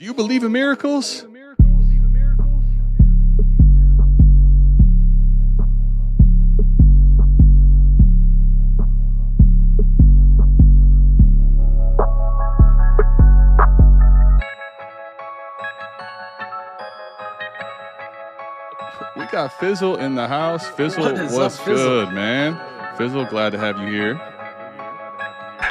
Do you believe in miracles? We got Fizzle in the house. Fizzle, what's good, man? Fizzle, glad to have you here.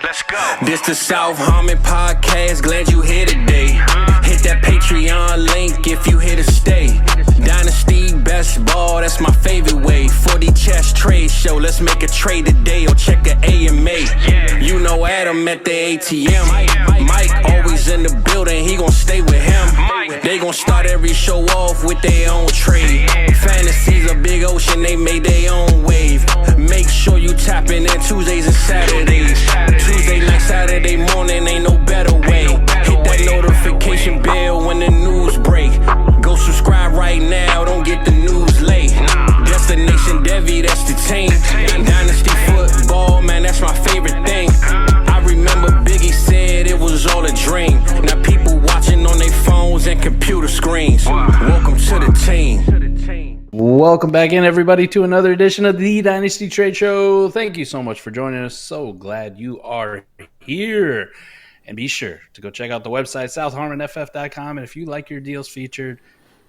Let's go. This the South Harmon Podcast. Glad you here today. Hit that Patreon link if you here to stay. Dynasty best ball, that's my favorite way. 40 chess trade show, let's make a trade today or check a AMA. You know Adam at the ATM. Mike always in the building, he gon' stay with him. They gon' start every show off with their own trade. Fantasy's a big ocean, they made their own wave. Make sure you tapping in Tuesdays and Saturdays. Tuesday night, Saturday morning, ain't no better way. Hit that notification bell when the news break. Go subscribe right now, don't get the news late. Destination Devi, that's the team. Dynasty Football, man, that's my favorite thing. I remember Biggie said it was all a dream. Now people watching on their phones and computer screens. Welcome to the team. Welcome back in, everybody, to another edition of the Dynasty Trade Show. Thank you so much for joining us. So glad you are here. And be sure to go check out the website, southharmonff.com. And if you like your deals featured,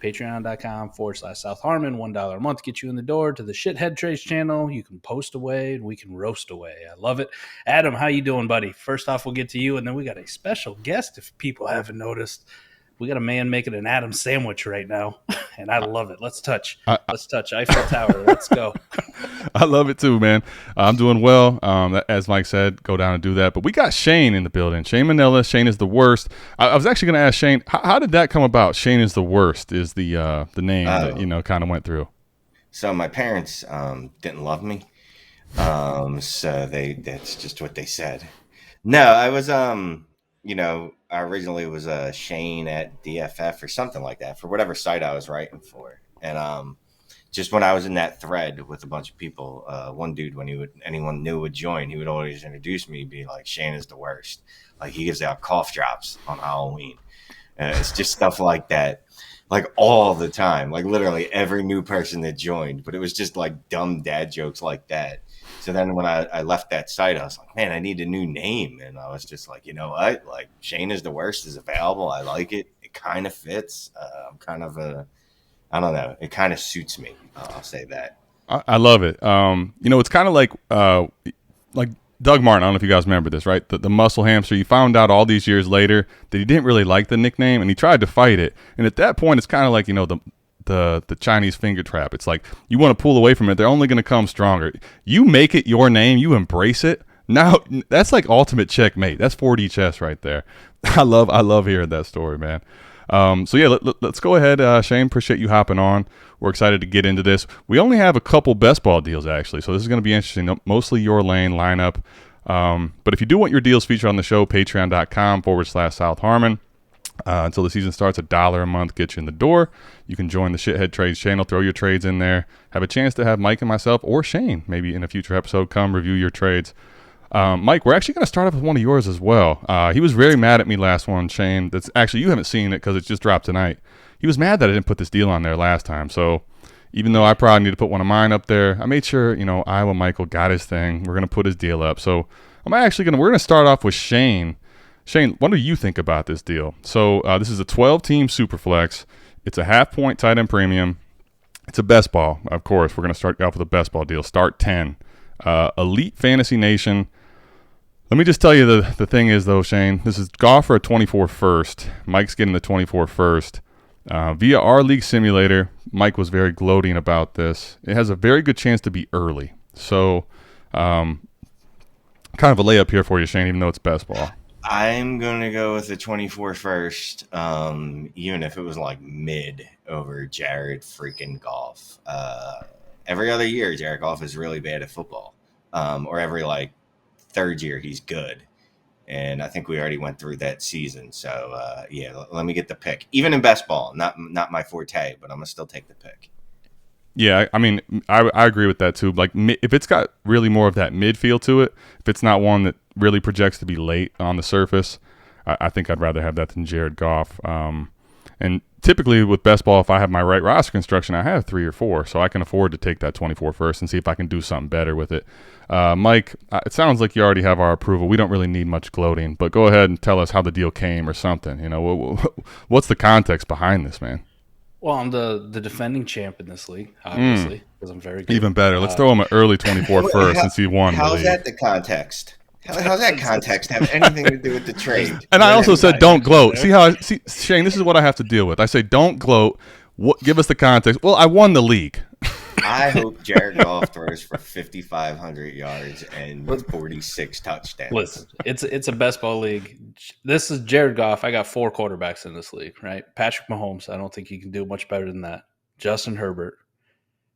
patreon.com/South Harmon. $1 a month gets you in the door to the Shithead Trades channel. You can post away and we can roast away. I love it. Adam, how you doing, buddy? First off, we'll get to you, and then we got a special guest if people haven't noticed. We got a man making an Adam sandwich right now, and I love it. Let's touch Eiffel Tower. Let's go. I love it too, man. I'm doing well. As Mike said, go down and do that. But we got Shane in the building. Shane Manila. Shane is the worst. I was actually going to ask Shane, how did that come about? Shane is the worst is the name that kind of went through. So my parents didn't love me, so that's just what they said. No, I was I originally was Shane at DFF or something like that for whatever site I was writing for. And just when I was in that thread with a bunch of people, one dude, when anyone new would join, he would always introduce me, be like, Shane is the worst. Like, he gives out cough drops on Halloween. And it's just stuff like that, like all the time, like literally every new person that joined. But it was just like dumb dad jokes like that. So then when I left that site, I was like, man, I need a new name. And I was just like, you know what? Like, Shane is the worst is available. I like it. It kind of fits. I'm kind of I don't know. It kind of suits me. I'll say that. I love it. It's kind of like Doug Martin. I don't know if you guys remember this, right? The muscle hamster. You found out all these years later that he didn't really like the nickname, and he tried to fight it. And at that point, it's kind of like, the Chinese finger trap. It's like you want to pull away from it. They're only going to come stronger. You make it your name. You embrace it. Now that's like ultimate checkmate. That's 4D chess right there. I love hearing that story, man. Let's go ahead. Shane, appreciate you hopping on. We're excited to get into this. We only have a couple best ball deals actually, so this is going to be interesting. Mostly your lane lineup. But if you do want your deals featured on the show, patreon.com/South Harmon. Until the season starts, $1 a month gets you in the door. You can join the Shithead Trades channel, throw your trades in there, have a chance to have Mike and myself or Shane maybe in a future episode come review your trades. Mike, we're actually going to start off with one of yours as well. He was very mad at me last one, Shane. That's actually, you haven't seen it because it just dropped tonight. He was mad that I didn't put this deal on there last time. So even though I probably need to put one of mine up there, I made sure, Iowa Michael got his thing. We're going to put his deal up. So we're going to start off with Shane. Shane, what do you think about this deal? So this is a 12-team Superflex. It's a half-point tight end premium. It's a best ball, of course. We're going to start off with a best ball deal. Start 10. Elite Fantasy Nation. Let me just tell you the thing is, though, Shane, this is Goff for a 24 first. Mike's getting the 24 first. Via our league simulator, Mike was very gloating about this. It has a very good chance to be early. So kind of a layup here for you, Shane, even though it's best ball. I'm going to go with the 24 first, even if it was like mid over Jared freaking Goff. Every other year, Jared Goff is really bad at football. Or every third year, he's good. And I think we already went through that season. So, let me get the pick. Even in best ball, not my forte, but I'm going to still take the pick. Yeah, I mean, I agree with that too. Like, if it's got really more of that mid feel to it, if it's not one that really projects to be late on the surface, I think I'd rather have that than Jared Goff. And typically with best ball, if I have my right roster construction, I have 3 or 4, so I can afford to take that 24 first and see if I can do something better with it. Mike, it sounds like you already have our approval. We don't really need much gloating, but go ahead and tell us how the deal came or something. You know, what's the context behind this, man? Well, I'm the defending champ in this league, obviously, because I'm very good. Even better. Let's throw him an early 24 first since he won. How's that the context? How's that context have anything to do with the trade? And I also said don't gloat. See, Shane, this is what I have to deal with. I say don't gloat. Give us the context. Well, I won the league. I hope Jared Goff throws for 5,500 yards and 46 touchdowns. Listen, it's a best ball league. This is Jared Goff. I got 4 quarterbacks in this league, right? Patrick Mahomes, I don't think he can do much better than that. Justin Herbert.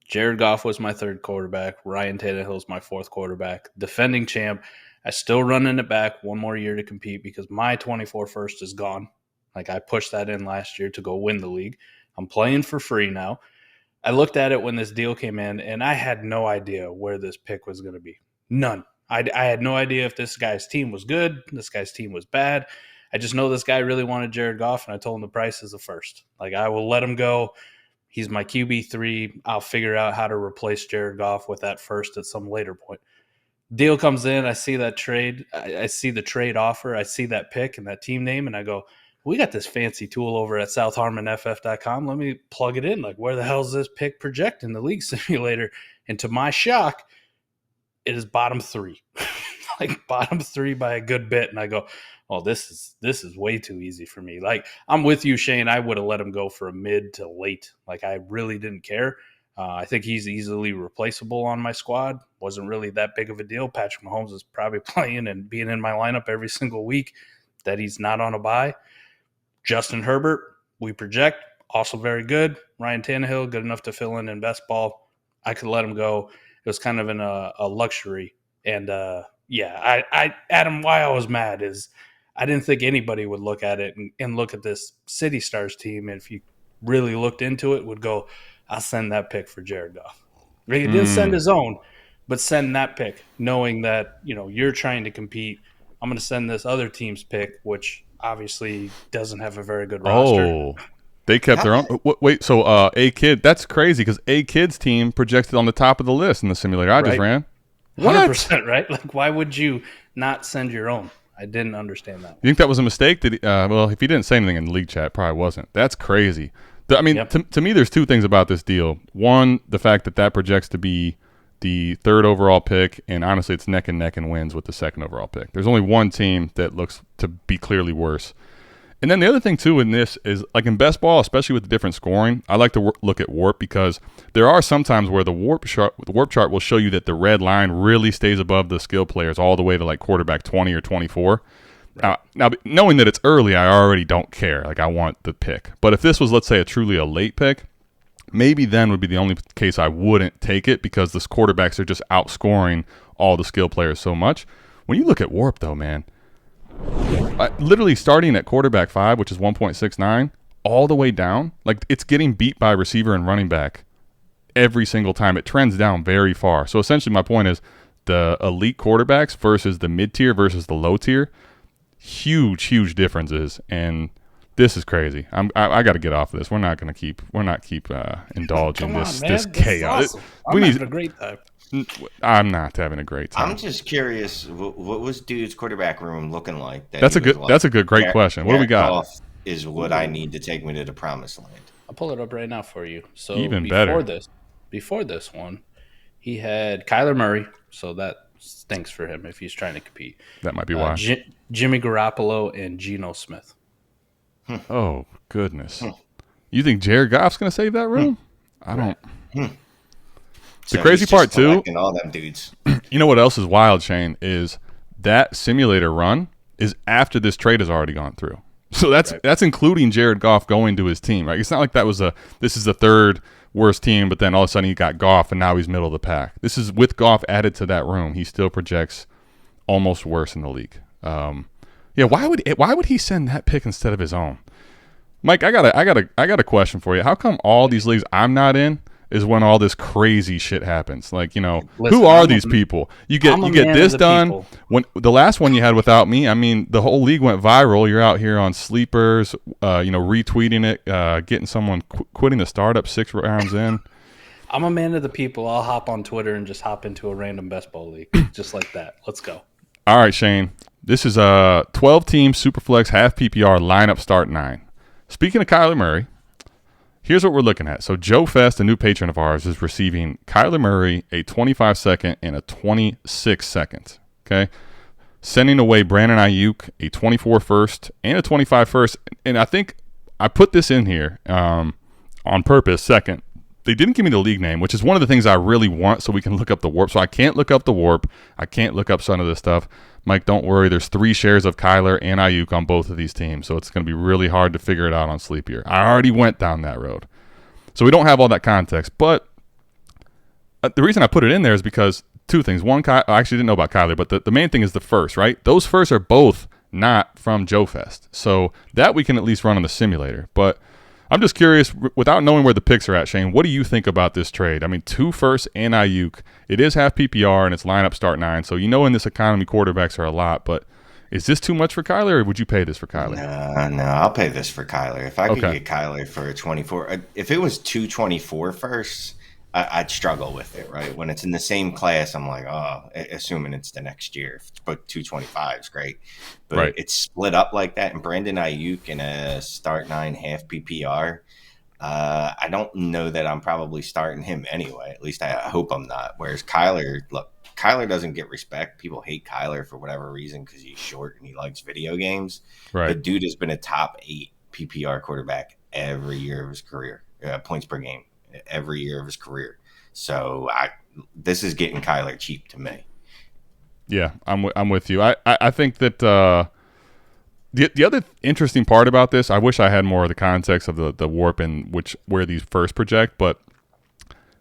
Jared Goff was my 3rd quarterback. Ryan Tannehill's my 4th quarterback. Defending champ. I still running it back 1 more year to compete because my 24 first is gone. Like I pushed that in last year to go win the league. I'm playing for free now. I looked at it when this deal came in, and I had no idea where this pick was going to be. None. I had no idea if this guy's team was good, this guy's team was bad. I just know this guy really wanted Jared Goff, and I told him the price is a first. Like I will let him go. He's my QB3. I'll figure out how to replace Jared Goff with that first at some later point. Deal comes in, I see that trade, I see the trade offer, I see that pick and that team name, and I go, we got this fancy tool over at southharmonff.com. Let me plug it in. Like, where the hell is this pick project in the league simulator? And to my shock, it is bottom 3. Like bottom 3 by a good bit. And I go, oh, this is way too easy for me. Like, I'm with you, Shane. I would have let him go for a mid to late. Like, I really didn't care. I think he's easily replaceable on my squad. Wasn't really that big of a deal. Patrick Mahomes is probably playing and being in my lineup every single week that he's not on a bye. Justin Herbert, we project, also very good. Ryan Tannehill, good enough to fill in best ball. I could let him go. It was kind of a luxury. And, Adam, why I was mad is I didn't think anybody would look at it and look at this City Stars team. And if you really looked into it, would go, I'll send that pick for Jared Goff. He didn't send his own, but send that pick, knowing that, you know, you're trying to compete. I'm going to send this other team's pick, which obviously doesn't have a very good roster. Oh, they kept their own. Wait, so A-Kid, that's crazy because A-Kid's team projected on the top of the list in the simulator I just ran. 100%, right? Like, why would you not send your own? I didn't understand that. You think that was a mistake? Did he, well, if he didn't say anything in the league chat, it probably wasn't. That's crazy. I mean, Yep. to me, there's 2 things about this deal. One, the fact that projects to be the 3rd overall pick, and honestly, it's neck and neck and wins with the 2nd overall pick. There's only one team that looks to be clearly worse. And then the other thing, too, in this is, like in best ball, especially with the different scoring, I like to look at WARP because there are some times where the WARP chart will show you that the red line really stays above the skill players all the way to like quarterback 20 or 24. Right. Now, knowing that it's early, I already don't care. Like, I want the pick. But if this was, let's say, a late pick, maybe then would be the only case I wouldn't take it because the quarterbacks are just outscoring all the skill players so much. When you look at WARP, though, man, literally starting at quarterback 5, which is 1.69, all the way down, like it's getting beat by receiver and running back every single time. It trends down very far. So essentially my point is the elite quarterbacks versus the mid-tier versus the low-tier, huge differences, and this is crazy. I got to get off of this. We're not keep indulging this chaos. Awesome. I'm having a great time. I'm not having a great time. I'm just curious, what was dude's quarterback room looking like? That's a great question. What do we got? Goff is what I need to take me to the promised land. I'll pull it up right now for you. So even better. Before this one, he had Kyler Murray, so that stinks for him if he's trying to compete. That might be why. Jimmy Garoppolo and Geno Smith. Oh, goodness. You think Jared Goff's going to save that room? I don't. The crazy part, too, all them dudes. You know what else is wild, Shane, is that simulator run is after this trade has already gone through. So that's including Jared Goff going to his team, right? It's not like this is the 3rd worst team, but then all of a sudden he got Goff and now he's middle of the pack. This is with Goff added to that room. He still projects almost worse in the league. Why would he send that pick instead of his own? Mike, I got a question for you. How come all these leagues I'm not in, is when all this crazy shit happens. Like, Listen, who are these people? You get this done. People. When the last one you had without me, I mean, the whole league went viral. You're out here on sleepers, retweeting it, getting someone quitting the startup 6 rounds in. I'm a man of the people. I'll hop on Twitter and just hop into a random best ball league, just like that. Let's go. All right, Shane. This is a 12-team Superflex half PPR lineup start 9. Speaking of Kyler Murray, here's what we're looking at. So Joe Fest, a new patron of ours, is receiving Kyler Murray a 25-second and a 26-second. Okay, sending away Brandon Aiyuk a 24 first and a 25 first. And I think I put this in here on purpose. Second, they didn't give me the league name, which is one of the things I really want, so we can look up the warp. So I can't look up the warp. I can't look up some of this stuff. Mike, don't worry. There's 3 shares of Kyler and Aiyuk on both of these teams, so it's going to be really hard to figure it out on Sleepier. I already went down that road. So we don't have all that context. But the reason I put it in there is because 2 things. One, I actually didn't know about Kyler, but the main thing is the first, right? Those firsts are both not from Joe Fest. So that we can at least run on the simulator. But I'm just curious, without knowing where the picks are at, Shane, what do you think about this trade? I mean, 2 firsts and Aiyuk. It is half PPR, and it's lineup start 9. So in this economy, quarterbacks are a lot. But is this too much for Kyler, or would you pay this for Kyler? No, I'll pay this for Kyler. If I could get Kyler for a 24, if it was 224 firsts, I'd struggle with it, right? When it's in the same class, I'm like, assuming it's the next year. But 225 is great. But It's split up like that. And Brandon Aiyuk in a start 9 half PPR, I don't know that I'm probably starting him anyway. At least I hope I'm not. Whereas Kyler doesn't get respect. People hate Kyler for whatever reason because he's short and he likes video games. Right. The dude has been a top 8 PPR quarterback every year of his career, points per game. Every year of his career. So this is getting Kyler cheap to me. Yeah, I'm with you. I think that the other interesting part about this, I wish I had more of the context of the warp and where these first project, but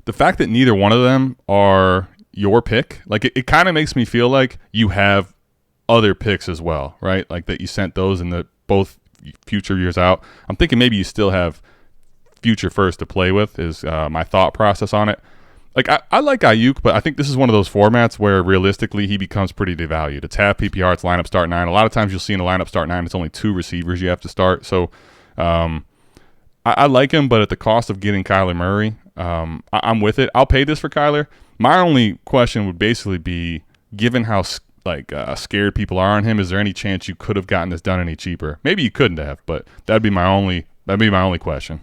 the fact that neither one of them are your pick, like it kind of makes me feel like you have other picks as well, right? Like that you sent those in the both future years out. I'm thinking maybe you still have future first to play with is my thought process on it. Like I like Aiyuk, but I think this is one of those formats where realistically he becomes pretty devalued. It's half PPR, it's lineup start 9. A lot of times you'll see in a lineup start 9, it's only 2 receivers you have to start. So I like him, but at the cost of getting Kyler Murray, I'm with it. I'll pay this for Kyler. My only question would basically be, given how scared people are on him, is there any chance you could have gotten this done any cheaper? Maybe you couldn't have, but that'd be my only question.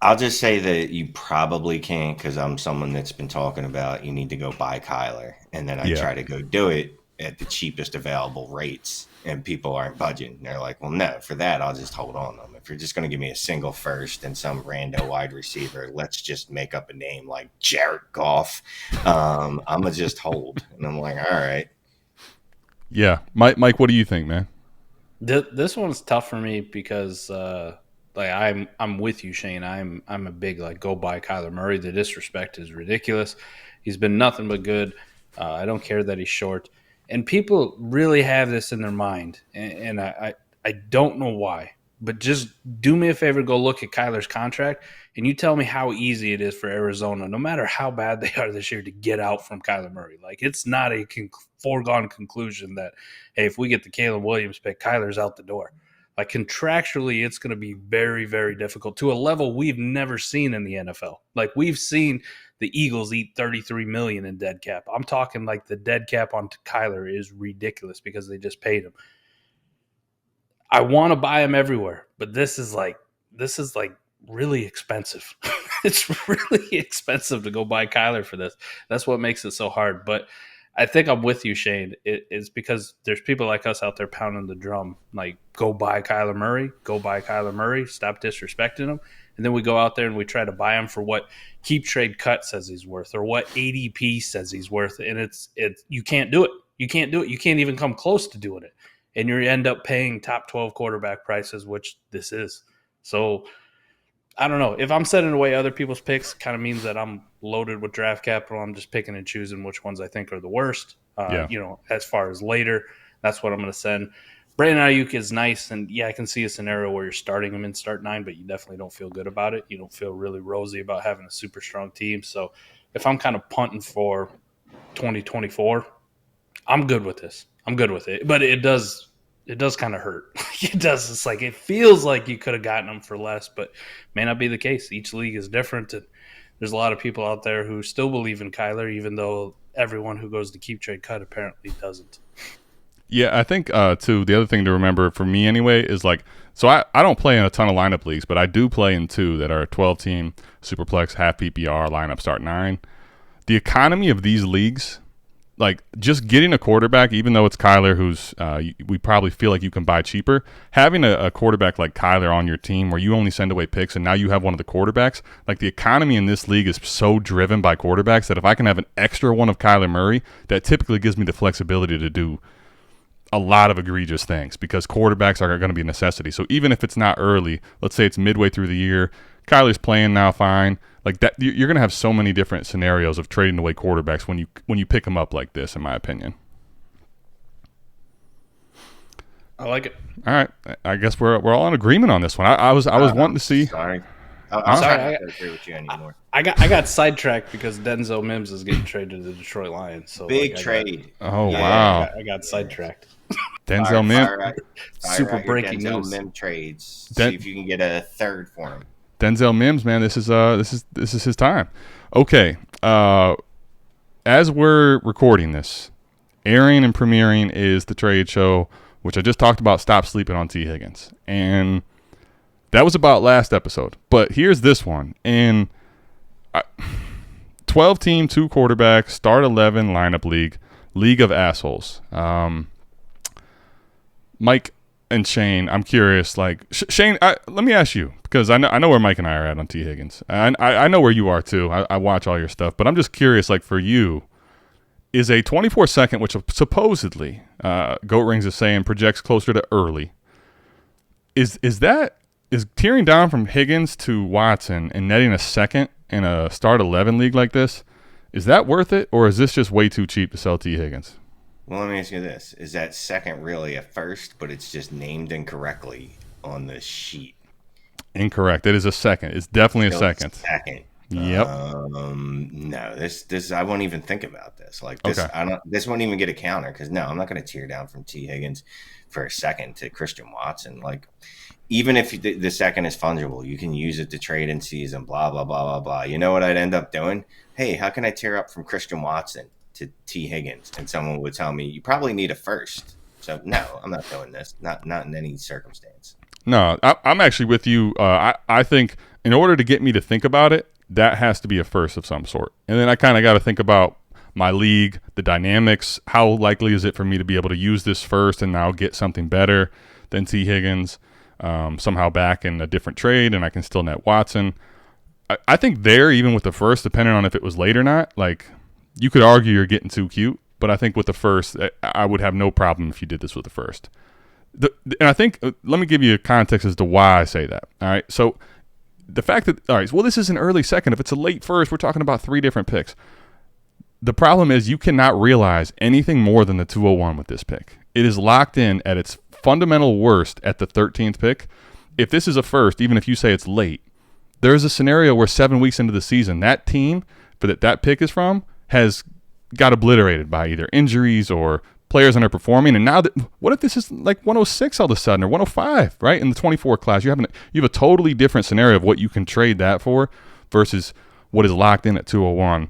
I'll just say that you probably can't because I'm someone that's been talking about you need to go buy Kyler. And then I try to go do it at the cheapest available rates. And people aren't budging. They're like, well, no, for that, I'll just hold on to them. If you're just going to give me a single first and some rando wide receiver, let's just make up a name like Jared Goff. I'm going to just hold. And I'm like, all right. Yeah. Mike, what do you think, man? This one's tough for me because I'm with you, Shane. I'm a big go buy Kyler Murray. The disrespect is ridiculous. He's been nothing but good. I don't care that he's short, and people really have this in their mind, and I don't know why. But just do me a favor, go look at Kyler's contract, and you tell me how easy it is for Arizona, no matter how bad they are this year, to get out from Kyler Murray. It's not a foregone conclusion that, hey, if we get the Caleb Williams pick, Kyler's out the door. Contractually, it's going to be very, very difficult to a level we've never seen in the NFL. We've seen the Eagles eat $33 million in dead cap. I'm talking the dead cap on Kyler is ridiculous because they just paid him. I want to buy him everywhere, but this is really expensive. It's really expensive to go buy Kyler for this. That's what makes it so hard. But I think I'm with you, Shane. It's because there's people like us out there pounding the drum, go buy Kyler Murray, stop disrespecting him. And then we go out there and we try to buy him for what Keep Trade Cut says he's worth or what ADP says he's worth. And it's you can't do it. You can't do it. You can't even come close to doing it. And you end up paying top 12 quarterback prices, which this is. So I don't know. If I'm setting away other people's picks, kind of means that I'm loaded with draft capital. I'm just picking and choosing which ones I think are the worst. As far as later, that's what I'm going to send. Brandon Aiyuk is nice, and yeah, I can see a scenario where you're starting him in start 9, but you definitely don't feel good about it. You don't feel really rosy about having a super strong team. So if I'm kind of punting for 2024, I'm good with this. I'm good with it, but it does kind of hurt. It does. It's like it feels like you could have gotten them for less, but may not be the case. Each league is different, and there's a lot of people out there who still believe in Kyler, even though everyone who goes to keep trade cut apparently doesn't. Yeah, I think, too, the other thing to remember for me anyway is like, so I don't play in a ton of lineup leagues, but I do play in 2 that are 12-team, Superflex, half PPR, lineup start 9. The economy of these leagues, like just getting a quarterback, even though it's Kyler, who's we probably feel like you can buy cheaper, having a quarterback like Kyler on your team where you only send away picks and now you have one of the quarterbacks, like the economy in this league is so driven by quarterbacks that if I can have an extra one of Kyler Murray, that typically gives me the flexibility to do a lot of egregious things because quarterbacks are going to be a necessity. So even if it's not early, let's say it's midway through the year, Kyler's playing now fine. Like that, you're going to have so many different scenarios of trading away quarterbacks when you pick them up like this, in my opinion. I like it. All right, I guess we're all in agreement on this one. I was wanting to see. Sorry. I'm sorry. I don't agree with you anymore. I got sidetracked because Denzel Mims is getting traded to the Detroit Lions. So Big trade. Wow. I got sidetracked. Denzel Mims. Super breaking Denzel news. Mims trades. See if you can get a third for him. Denzel Mims, man, this is his time. Okay, as we're recording this, airing and premiering is the trade show, which I just talked about. Stop sleeping on T. Higgins, and that was about last episode. But here's this one in 12-team, 2 quarterbacks, start 11 lineup league of assholes. Mike and Shane, I'm curious. Like Shane, let me ask you because I know where Mike and I are at on T. Higgins. I know where you are too. I watch all your stuff, but I'm just curious. Like for you, is a 24-second, which supposedly GOATRINGS is saying projects closer to early. Is tearing down from Higgins to Watson and netting a second in a start 11 league like this? Is that worth it, or is this just way too cheap to sell T. Higgins? Well, let me ask you this. Is that second really a first, but it's just named incorrectly on the sheet? Incorrect. It is a second. It's definitely a second. Second. Yep. No, this I won't even think about this. Like this, okay. This won't even get a counter because no, I'm not going to tear down from T. Higgins for a second to Christian Watson. Like even if the second is fungible, you can use it to trade in season. Blah blah blah blah blah. You know what I'd end up doing? Hey, how can I tear up from Christian Watson to T. Higgins? And someone would tell me you probably need a first. So no, I'm not doing this. Not in any circumstance. No, I'm actually with you. I think in order to get me to think about it, that has to be a first of some sort. And then I kind of got to think about my league, the dynamics. How likely is it for me to be able to use this first and now get something better than T. Higgins somehow back in a different trade and I can still net Watson? I think there, even with the first, depending on if it was late or not, like you could argue you're getting too cute. But I think with the first, I would have no problem if you did this with the first. And I think, let me give you a context as to why I say that. All right. So the fact that, all right, well, this is an early second. If it's a late first, we're talking about 3 different picks. The problem is you cannot realize anything more than the 201 with this pick. It is locked in at its fundamental worst at the 13th pick. If this is a first, even if you say it's late, there's a scenario where 7 weeks into the season, that team that pick is from has got obliterated by either injuries or players underperforming. And now, what if this is like 106 all of a sudden or 105, right? In the 24 class, you have a totally different scenario of what you can trade that for versus what is locked in at 201.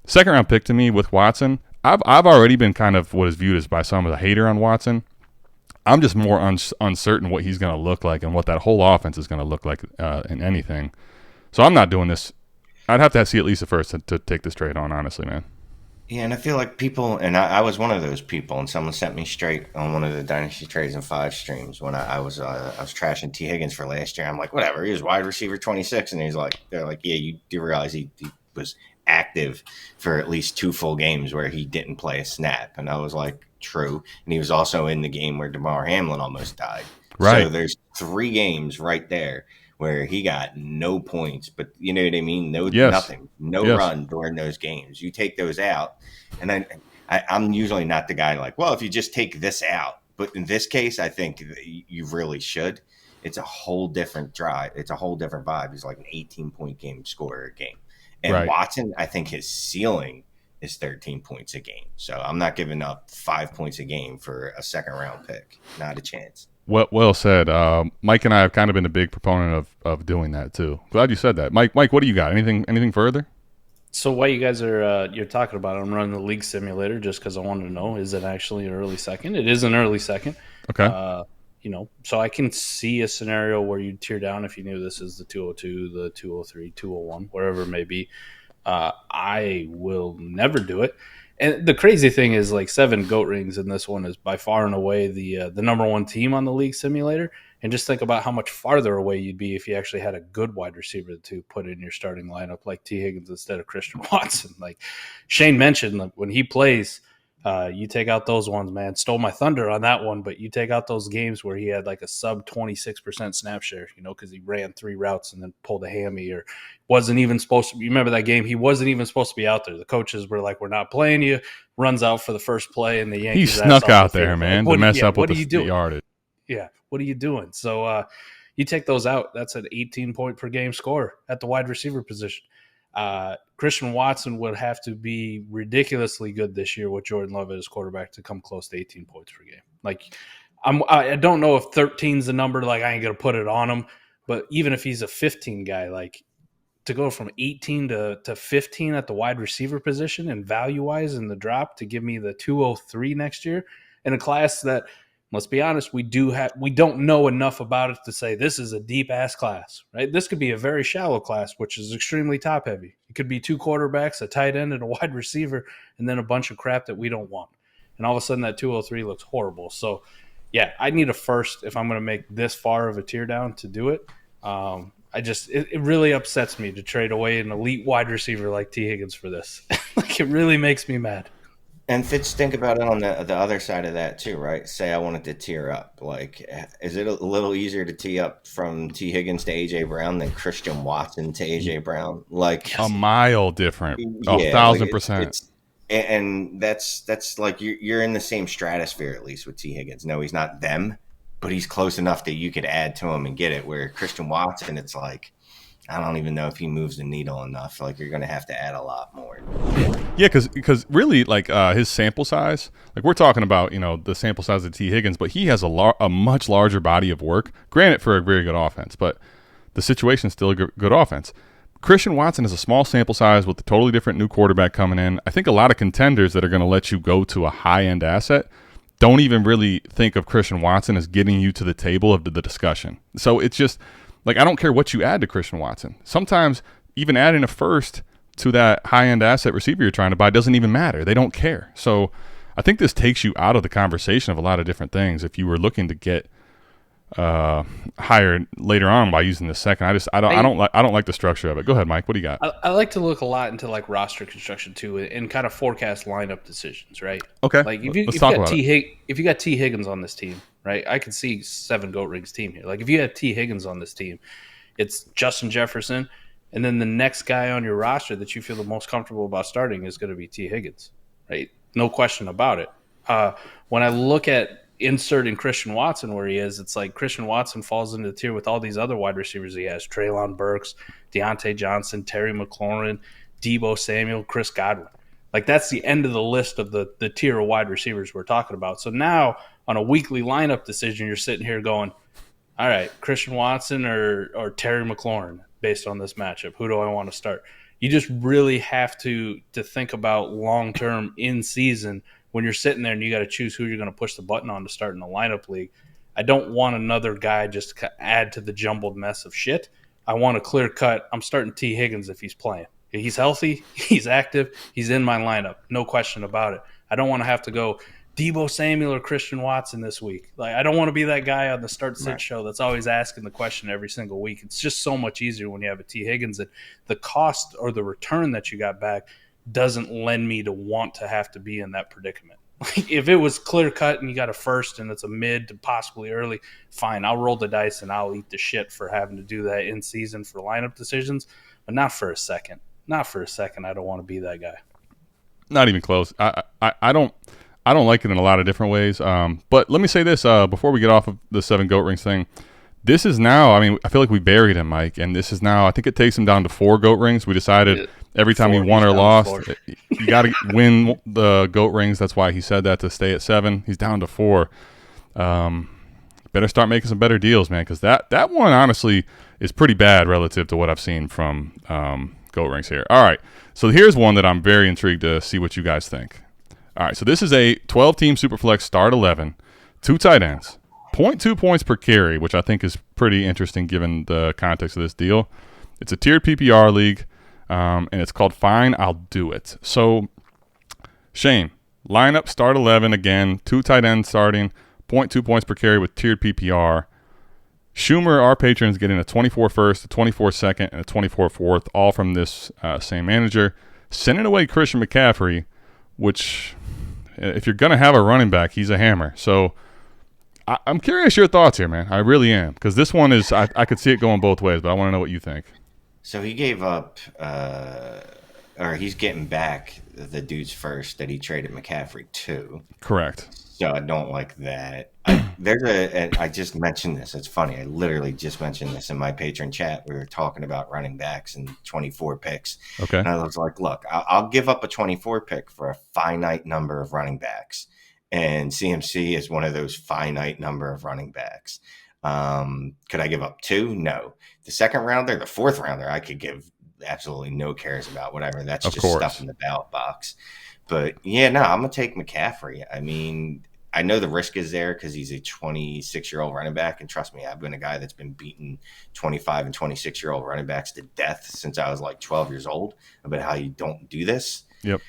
Second round pick to me with Watson, I've already been kind of what is viewed as by some of the hater on Watson. I'm just more uncertain what he's going to look like and what that whole offense is going to look like in anything. So I'm not doing this. I'd have to see at least a first to take this trade on, honestly, man. Yeah, and I feel like people, and I was one of those people, and someone set me straight on one of the Dynasty Trades in 5 streams when I was trashing T. Higgins for last year. I'm like, whatever, he was wide receiver 26, and they're like, yeah, you do realize he was active for at least 2 full games where he didn't play a snap, and I was like, true, and he was also in the game where DeMar Hamlin almost died. Right. So there's 3 games right there where he got no points, but you know what I mean? Nothing, run during those games. You take those out, and I'm usually not the guy like, well, if you just take this out, But in this case, I think you really should. It's a whole different drive. It's a whole different vibe. He's like an 18-point game scorer a game. And Right. Watson, I think his ceiling is 13 points a game. So I'm not giving up 5 points a game for a second-round pick. Not a chance. Well said. Mike and I have kind of been a big proponent of doing that too. Glad you said that. Mike, what do you got? Anything further? So while you guys are you're talking about it, I'm running the league simulator just because I wanted to know, is it actually an early second? It is an early second. Okay. So I can see a scenario where you'd tear down if you knew this is the 202, the 203, 201, wherever it may be. I will never do it. And the crazy thing is, like, 7 GOAT rings, and this one is by far and away the number one team on the league simulator. And just think about how much farther away you'd be if you actually had a good wide receiver to put in your starting lineup, like T. Higgins instead of Christian Watson. Like Shane mentioned, like, when he plays, you take out those ones, man. Stole my thunder on that one, but you take out those games where he had like a sub 26% snap share, because he ran 3 routes and then pulled a hammy, or wasn't even supposed to. You remember that game? He wasn't even supposed to be out there. The coaches were like, "We're not playing you." Runs out for the first play, and the Yankees He snuck out there, man, like, to mess up with the yardage. Yeah, what are you doing? So you take those out. That's an 18-point per game score at the wide receiver position. Christian Watson would have to be ridiculously good this year with Jordan Love as quarterback to come close to 18 points per game. Like, I don't know if 13 is the number. Like, I ain't gonna put it on him. But even if he's a 15 guy, like, to go from 18 to 15 at the wide receiver position and value wise in the drop to give me the 203 next year in a class that, let's be honest, we don't know enough about it to say this is a deep ass class, right? This could be a very shallow class, which is extremely top heavy. It could be 2 quarterbacks, a tight end, and a wide receiver, and then a bunch of crap that we don't want. And all of a sudden that 203 looks horrible. So yeah, I need a first if I'm going to make this far of a tear down to do it. It really upsets me to trade away an elite wide receiver like T. Higgins for this. Like, it really makes me mad. And Fitz, think about it on the other side of that too, right? Say I wanted to tear up. Like, is it a little easier to tee up from T. Higgins to A.J. Brown than Christian Watson to A.J. Brown? Like, a mile different. Yeah, 1,000%. And that's like you're in the same stratosphere, at least with T. Higgins. No, he's not them, but he's close enough that you could add to him and get it. Where Christian Watson, it's like, I don't even know if he moves the needle enough. Like, you're going to have to add a lot more. Yeah, because really, like, his sample size, like, we're talking about, the sample size of T. Higgins, but he has a much larger body of work. Granted, for a very good offense, but the situation is still a good offense. Christian Watson is a small sample size with a totally different new quarterback coming in. I think a lot of contenders that are going to let you go to a high-end asset don't even really think of Christian Watson as getting you to the table of the discussion. So it's just, like, I don't care what you add to Christian Watson. Sometimes even adding a first to that high-end asset receiver you're trying to buy doesn't even matter. They don't care. So I think this takes you out of the conversation of a lot of different things if you were looking to get higher later on by using the second. I don't like the structure of it. Go ahead, Mike. What do you got? I like to look a lot into, like, roster construction too, and kind of forecast lineup decisions, right? Okay. Like, if you got T. Higgins on this team, right? I could see 7 GOAT rings team here. Like, if you had T. Higgins on this team, it's Justin Jefferson, and then the next guy on your roster that you feel the most comfortable about starting is going to be T. Higgins, right? No question about it. When I look at inserting Christian Watson where he is, it's like Christian Watson falls into the tier with all these other wide receivers he has: Treylon Burks, Deontay Johnson, Terry McLaurin, Deebo Samuel, Chris Godwin. Like, that's the end of the list of the tier of wide receivers we're talking about. So now on a weekly lineup decision, you're sitting here going, all right, Christian Watson or Terry McLaurin based on this matchup. Who do I want to start? You just really have to think about long-term in season when you're sitting there and you got to choose who you're going to push the button on to start in the lineup league. I don't want another guy just to add to the jumbled mess of shit. I want a clear cut. I'm starting T. Higgins if he's playing. He's healthy, he's active, he's in my lineup. No question about it. I don't want to have to go Deebo Samuel or Christian Watson this week. Like, I don't want to be that guy on the start-sit show that's always asking the question every single week. It's just so much easier when you have a T. Higgins that the cost or the return that you got back doesn't lend me to want to have to be in that predicament. Like, if it was clear-cut and you got a first and it's a mid to possibly early, fine, I'll roll the dice and I'll eat the shit for having to do that in season for lineup decisions, but not for a second. Not for a second. I don't want to be that guy. Not even close. I don't I don't like it in a lot of different ways. But let me say this before we get off of the 7 GOAT rings thing. This is now, I mean, I feel like we buried him, Mike, and this is now, I think it takes him down to 4 GOAT rings. We decided every time he won or lost, you got to win the GOAT rings. That's why he said that, to stay at 7. He's down to 4. Better start making some better deals, man, because that one, honestly, is pretty bad relative to what I've seen from GOAT rings here. All right, so here's one that I'm very intrigued to see what you guys think. All right, so this is a 12-team Superflex start 11, 2 tight ends. 0.2 points per carry, which I think is pretty interesting given the context of this deal. It's a tiered PPR league, and it's called Fine, I'll Do It. So, Shane, lineup start 11 again, 2 tight ends starting, 0.2 points per carry with tiered PPR. Schumer, our patron, is getting a 24 first, a 24 second, and a 24 fourth, all from this same manager. Sending away Christian McCaffrey, which, if you're going to have a running back, he's a hammer. So, I'm curious your thoughts here, man. I really am, because this one is I could see it going both ways, but I want to know what you think. So he gave up, or he's getting back the dude's first that he traded McCaffrey to. Correct. So I don't like that. I just mentioned this. It's funny. I literally just mentioned this in my patron chat. We were talking about running backs and 24 picks. Okay. And I was like, look, I'll give up a 24 pick for a finite number of running backs. And CMC is one of those finite number of running backs. Could I give up 2? No. The second rounder, the fourth rounder, I could give absolutely no cares about, whatever. That's just stuff in the ballot box. But yeah, no, I'm going to take McCaffrey. I mean, I know the risk is there because he's a 26-year-old running back. And trust me, I've been a guy that's been beating 25 and 26-year-old running backs to death since I was like 12 years old about how you don't do this. Yep.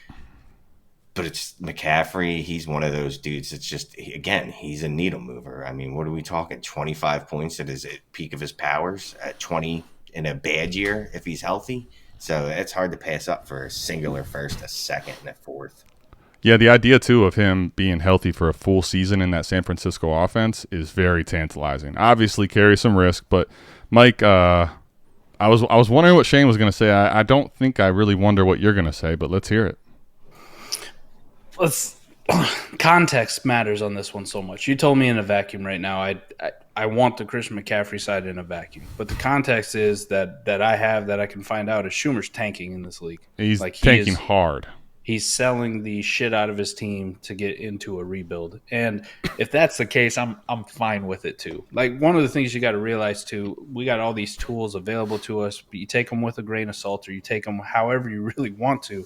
But it's McCaffrey. He's one of those dudes. It's just, again, he's a needle mover. I mean, what are we talking? 25 points at his peak of his powers, at 20 in a bad year if he's healthy. So it's hard to pass up for a singular first, a second, and a fourth. Yeah, the idea, too, of him being healthy for a full season in that San Francisco offense is very tantalizing. Obviously carries some risk, but, Mike, I was wondering what Shane was going to say. I don't think I really wonder what you're going to say, but let's hear it. Context matters on this one so much. You told me in a vacuum right now. I want the Christian McCaffrey side in a vacuum, but the context is that I can find out is Schumer's tanking in this league. He's tanking hard. He's selling the shit out of his team to get into a rebuild, and if that's the case, I'm fine with it too. Like, one of the things you got to realize too, we got all these tools available to us, but you take them with a grain of salt, or you take them however you really want to.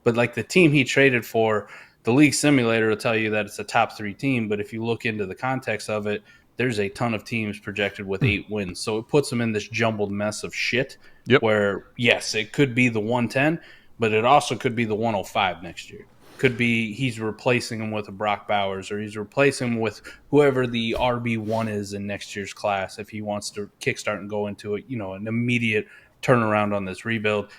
But like the team he traded for, the league simulator will tell you that it's a top 3 team. But if you look into the context of it, there's a ton of teams projected with 8 wins. So it puts them in this jumbled mess of shit where, yes, it could be the 110, but it also could be the 105 next year. Could be he's replacing him with a Brock Bowers, or he's replacing him with whoever the RB1 is in next year's class if he wants to kickstart and go into an immediate turnaround on this rebuild.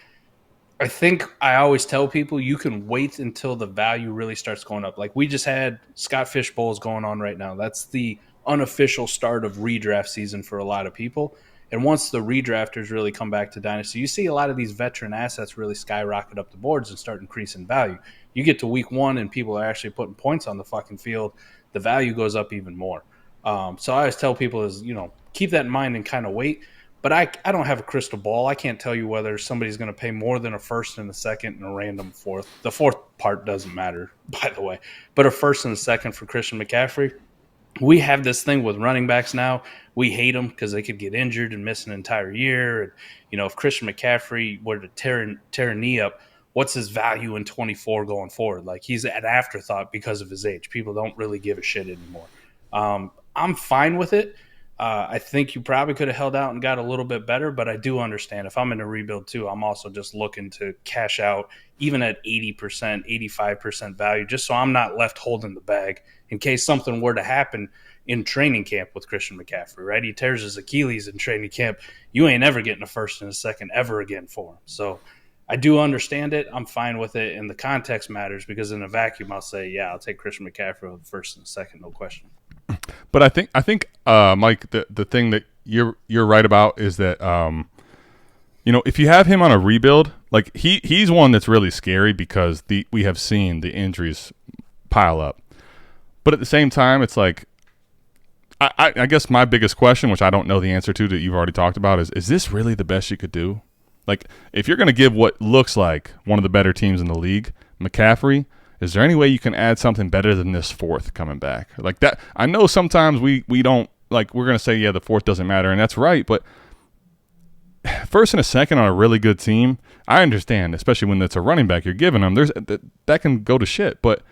I think I always tell people you can wait until the value really starts going up. Like, we just had Scott Fish Bowls going on right now. That's the unofficial start of redraft season for a lot of people. And once the redrafters really come back to Dynasty, you see a lot of these veteran assets really skyrocket up the boards and start increasing value. You get to week 1 and people are actually putting points on the fucking field, the value goes up even more. So I always tell people is, keep that in mind and kind of wait. But I don't have a crystal ball. I can't tell you whether somebody's going to pay more than a first and a second and a random fourth. The fourth part doesn't matter, by the way. But a first and a second for Christian McCaffrey. We have this thing with running backs now. We hate them because they could get injured and miss an entire year. And, if Christian McCaffrey were to tear a knee up, what's his value in 24 going forward? Like, he's an afterthought because of his age. People don't really give a shit anymore. I'm fine with it. I think you probably could have held out and got a little bit better, but I do understand if I'm in a rebuild too, I'm also just looking to cash out even at 80%, 85% value, just so I'm not left holding the bag in case something were to happen in training camp with Christian McCaffrey, right? He tears his Achilles in training camp. You ain't ever getting a first and a second ever again for him. So I do understand it. I'm fine with it. And the context matters because in a vacuum, I'll say, yeah, I'll take Christian McCaffrey with the first and the second, no question. But I think, Mike, the thing that you're right about is that, if you have him on a rebuild, like he's one that's really scary because we have seen the injuries pile up. But at the same time, it's like, I guess my biggest question, which I don't know the answer to that you've already talked about, is this really the best you could do? Like, if you're going to give what looks like one of the better teams in the league, McCaffrey, is there any way you can add something better than this fourth coming back? Like that, I know sometimes we don't, like, we're going to say, yeah, the fourth doesn't matter, and that's right, but first and a second on a really good team, I understand, especially when it's a running back you're giving them, that can go to shit, but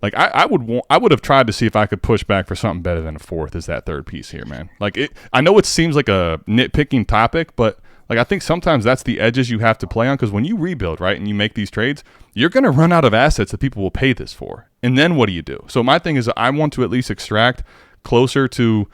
like I would have tried to see if I could push back for something better than a fourth as that third piece here, man. Like I know it seems like a nitpicking topic, but like I think sometimes that's the edges you have to play on, because when you rebuild, right, and you make these trades, you're going to run out of assets that people will pay this for. And then what do you do? So my thing is I want to at least extract closer to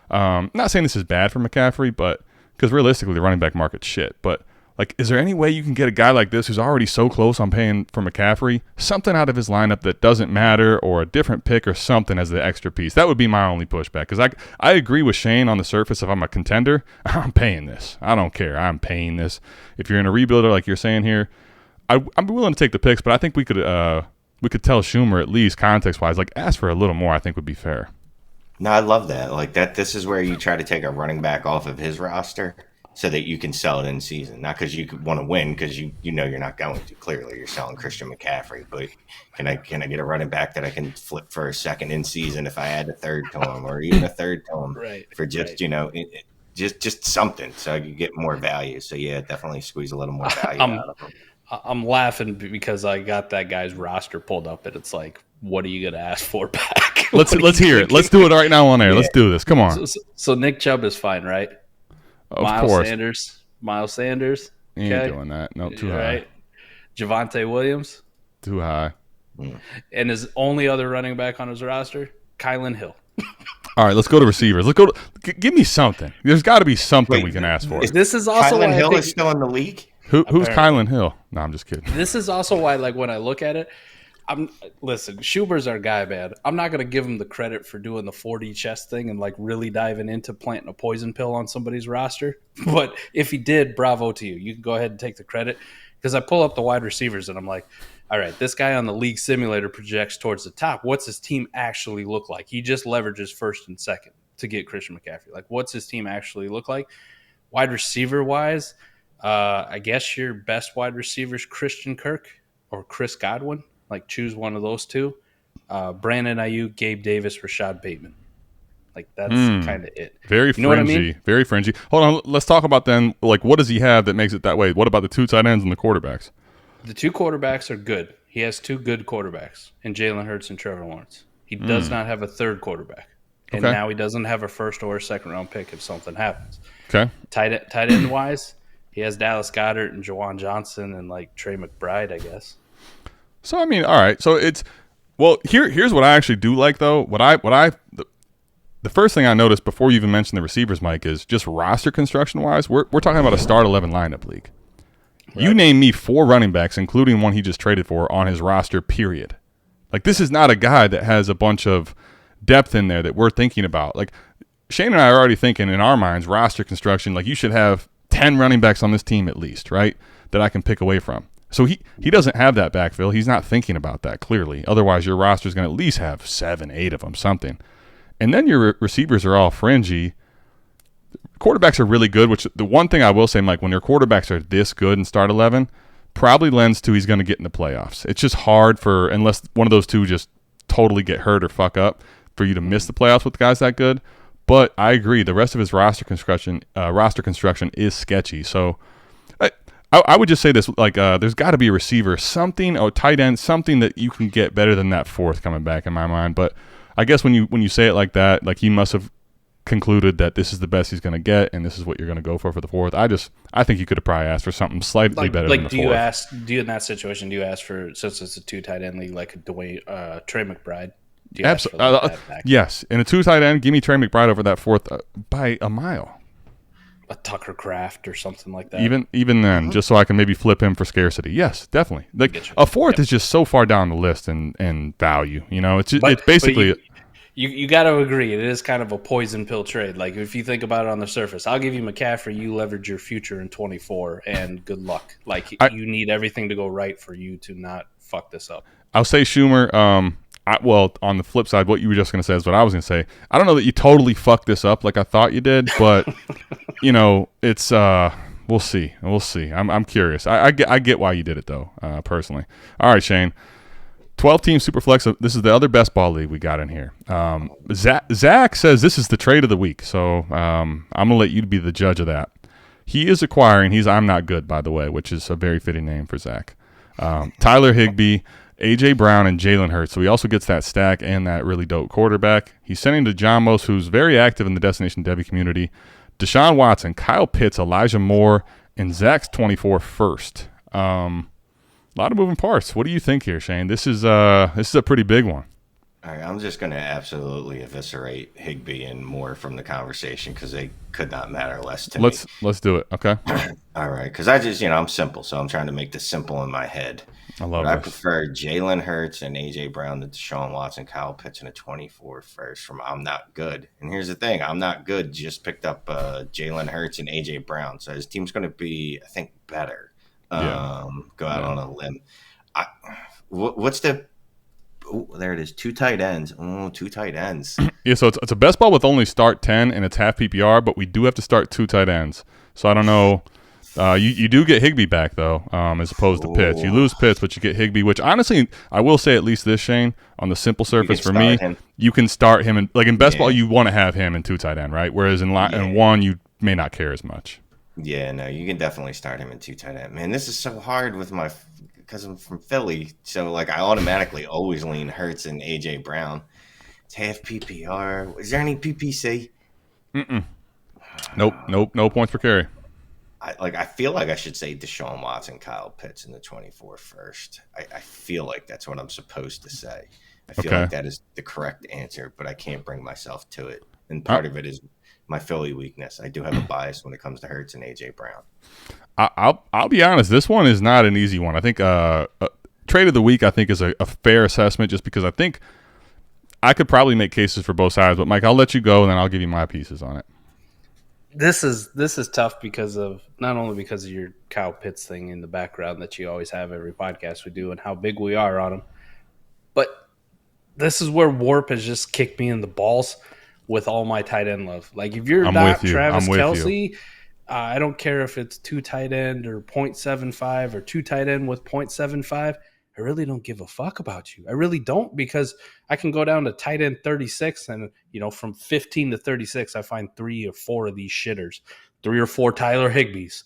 not saying this is bad for McCaffrey, but because realistically the running back market's shit, but like, is there any way you can get a guy like this who's already so close on paying for McCaffrey something out of his lineup that doesn't matter, or a different pick or something as the extra piece? That would be my only pushback, because I agree with Shane on the surface. If I'm a contender, I'm paying this. I don't care. I'm paying this. If you're in a rebuilder like you're saying here, I'm willing to take the picks, but I think we could tell Schumer, at least context-wise, like, ask for a little more, I think would be fair. No, I love that. Like that. This is where you try to take a running back off of his roster so that you can sell it in season. Not because you want to win, because you know you're not going to. Clearly, you're selling Christian McCaffrey, but can I get a running back that I can flip for a second in season if I add a third to him, or even a third to him, right, for just just something, so I can get more value. So yeah, definitely squeeze a little more value out of him. I'm laughing because I got that guy's roster pulled up, and it's like, what are you going to ask for back? Let's hear it. Let's do it right now on air. Yeah. Let's do this. Come on. So Nick Chubb is fine, right? Of course. Miles Sanders. He ain't doing that. No, too high. Right. Javonte Williams. Too high. And his only other running back on his roster, Kylan Hill. All right, let's go to receivers. Let's go. Give me something. There's got to be something we can ask for. This is also Kylan Hill is still in the league. Who's Kylan Hill? No, I'm just kidding. This is also why, like, when I look at it, listen, Schuber's our guy, man. I'm not going to give him the credit for doing the 4D chess thing and like really diving into planting a poison pill on somebody's roster. But if he did, bravo to you. You can go ahead and take the credit, because I pull up the wide receivers and I'm like, all right, this guy on the league simulator projects towards the top. What's his team actually look like? He just leverages first and second to get Christian McCaffrey. Like, what's his team actually look like? Wide receiver wise, I guess your best wide receiver is Christian Kirk or Chris Godwin. Like, choose one of those two. Brandon Aiyuk, Gabe Davis, Rashad Bateman. Like, that's kind of it. Very fringy. What I mean? Very fringy. Hold on. Let's talk about then, like, what does he have that makes it that way? What about the two tight ends and the quarterbacks? The two quarterbacks are good. He has two good quarterbacks in Jalen Hurts and Trevor Lawrence. He does not have a third quarterback. And now he doesn't have a first or a second round pick if something happens. Okay. Tight end wise, he has Dallas Goedert and Jawan Johnson and, like, Trey McBride, I guess. So, I mean, all right. So it's – well, here's what I actually do like, though. The first thing I noticed before you even mentioned the receivers, Mike, is just roster construction-wise, we're talking about a start 11 lineup league. Right. You name me 4 running backs, including one he just traded for, on his roster, period. Like, this is not a guy that has a bunch of depth in there that we're thinking about. Like, Shane and I are already thinking in our minds, roster construction, like, you should have 10 running backs on this team at least, right, that I can pick away from. So he doesn't have that backfill. He's not thinking about that, clearly. Otherwise, your roster is going to at least have 7, 8 of them, something. And then your receivers are all fringy. Quarterbacks are really good, which the one thing I will say, Mike, when your quarterbacks are this good in start 11, probably lends to he's going to get in the playoffs. It's just hard unless one of those two just totally get hurt or fuck up, for you to miss the playoffs with guys that good. But I agree, the rest of his roster construction is sketchy. So I would just say this, like, there's got to be a receiver, something, or tight end, something that you can get better than that fourth coming back in my mind. But I guess when you say it like that, like, he must have concluded that this is the best he's going to get, and this is what you're going to go for the fourth. I think you could have probably asked for something slightly better than the fourth. Do you in that situation, do you ask for, since it's a 2 tight end league, like Trey McBride? Absolutely. Yes. In a 2 tight end, give me Trey McBride over that fourth by a mile. A Tucker Kraft or something like that. Even then, just so I can maybe flip him for scarcity. Yes, definitely. Like, a fourth is just so far down the list in value. You know, it's basically. You got to agree, it is kind of a poison pill trade. Like, if you think about it on the surface, I'll give you McCaffrey, you leverage your future in 24, and good luck. Like, you need everything to go right for you to not fuck this up. I'll say Schumer. well, on the flip side, what you were just going to say is what I was going to say. I don't know that you totally fucked this up like I thought you did, but it's we'll see. I'm curious. I get why you did it though, personally. All right, Shane. 12-team Superflex. This is the other best ball league we got in here. Zach says this is the trade of the week, so I'm gonna let you be the judge of that. He is acquiring. I'm not good, by the way, which is a very fitting name for Zach. Tyler Higbee, A.J. Brown, and Jalen Hurts. So he also gets that stack and that really dope quarterback. He's sending to John Most, who's very active in the Destination Devy community, Deshaun Watson, Kyle Pitts, Elijah Moore, and Zach's 24 first. A lot of moving parts. What do you think here, Shane? This is a pretty big one. All right, I'm just going to absolutely eviscerate Higbee and Moore from the conversation because they could not matter less to me. Let's do it, okay? All right, because I just, I'm simple, so I'm trying to make this simple in my head. I prefer Jalen Hurts and A.J. Brown to Deshaun Watson, Kyle Pitts, and a 24 first from I'm Not Good. And here's the thing. I'm Not Good just picked up Jalen Hurts and A.J. Brown, so his team's going to be, I think, better. Go out on a limb. What's the there it is, 2 tight ends. 2 tight ends. Yeah, so it's a best ball with only start 10 and it's half PPR, but we do have to start 2 tight ends. So I don't know. You do get Higbee back though, as opposed to Pitts. You lose Pitts, but you get Higbee, which honestly I will say at least this, Shane, on the simple surface for me, you can start him in best ball. You want to have him in 2 tight end, right? Whereas in one you may not care as much. Yeah, no, you can definitely start him in 2 tight end. Man, this is so hard with because I'm from Philly, so I automatically always lean Hurts and AJ Brown. It's half PPR. Is there any PPC? Nope. No points per carry. I feel like I should say Deshaun Watson, Kyle Pitts in the 24 first. I feel like that's what I'm supposed to say. I feel like that is the correct answer, but I can't bring myself to it. And part of it is my Philly weakness. I do have a bias when it comes to Hurts and AJ Brown. I'll be honest. This one is not an easy one. I think trade of the week I think is a fair assessment, just because I think I could probably make cases for both sides. But Mike, I'll let you go and then I'll give you my pieces on it. This is tough because of not only because of your Kyle Pitts thing in the background that you always have every podcast we do and how big we are on him, but this is where Warp has just kicked me in the balls with all my tight end love. If you're not Travis Kelce, I don't care if it's 2 tight end or 0.75 or 2 tight end with 0.75. I really don't give a fuck about you. I really don't, because I can go down to tight end 36 and, from 15 to 36, I find 3 or 4 of these shitters, 3 or 4 Tyler Higbees,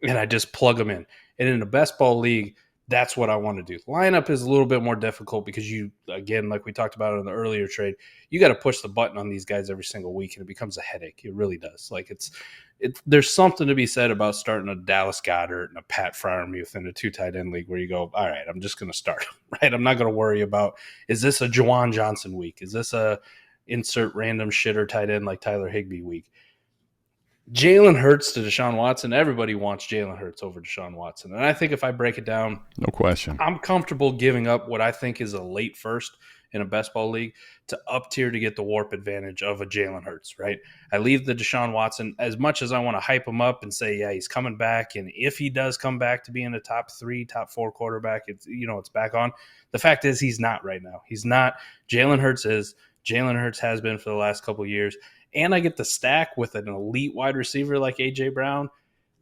and I just plug them in. And in a best ball league, that's what I want to do. Lineup is a little bit more difficult because you, again, like we talked about in the earlier trade, you got to push the button on these guys every single week, and it becomes a headache. It really does. There's something to be said about starting a Dallas Goedert and a Pat Freiermuth in a 2 tight end league where you go, all right, I'm just going to start, right? I'm not going to worry about, is this a Juwan Johnson week? Is this a insert random shitter tight end like Tyler Higbee week? Jalen Hurts to Deshaun Watson. Everybody wants Jalen Hurts over Deshaun Watson. And I think if I break it down, no question, I'm comfortable giving up what I think is a late first in a best ball league to up tier to get the warp advantage of a Jalen Hurts, right? I leave the Deshaun Watson, as much as I want to hype him up and say, yeah, he's coming back. And if he does come back to being a top 3, top 4 quarterback, it's back on. The fact is he's not right now. He's not. Jalen Hurts is. Jalen Hurts has been for the last couple of years. And I get the stack with an elite wide receiver like A.J. Brown.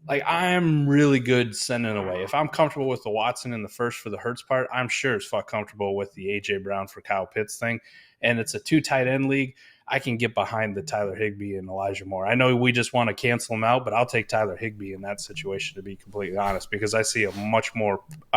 I'm really good sending away. If I'm comfortable with the Watson in the first for the Hurts part, I'm sure as fuck comfortable with the A.J. Brown for Kyle Pitts thing. And it's a 2 tight end league. I can get behind the Tyler Higbee and Elijah Moore. I know we just want to cancel them out, but I'll take Tyler Higbee in that situation, to be completely honest, because I see a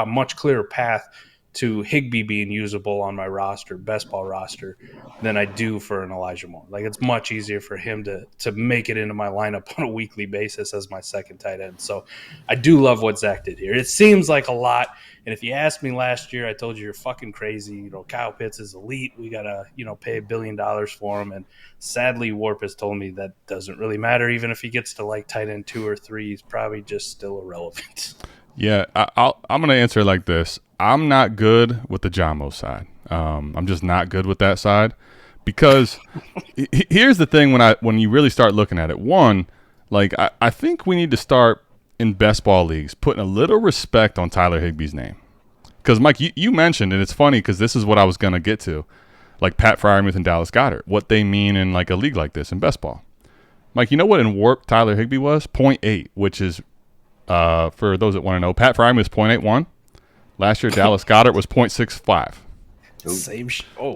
much clearer path to Higbee being usable on my roster, best ball roster, than I do for an Elijah Moore. It's much easier for him to make it into my lineup on a weekly basis as my second tight end. So I do love what Zach did here. It seems like a lot. And if you asked me last year, I told you you're fucking crazy. Kyle Pitts is elite. We got to, pay $1 billion for him. And sadly, Warp has told me that doesn't really matter. Even if he gets to tight end 2 or 3, he's probably just still irrelevant. Yeah, I'm going to answer it like this. I'm not good with the Jamo side. I'm just not good with that side, because here's the thing: when you really start looking at it, one, I think we need to start in best ball leagues putting a little respect on Tyler Higbee's name. Because, Mike, you mentioned, and it's funny because this is what I was going to get to, like Pat Fryermuth and Dallas Goedert, what they mean in like a league like this in best ball. Mike, you know what in warp Tyler Higbee was? 0.8, which is, for those that want to know, Pat Fryermuth was 0.81. Last year, Dallas Goedert was 0.65. Same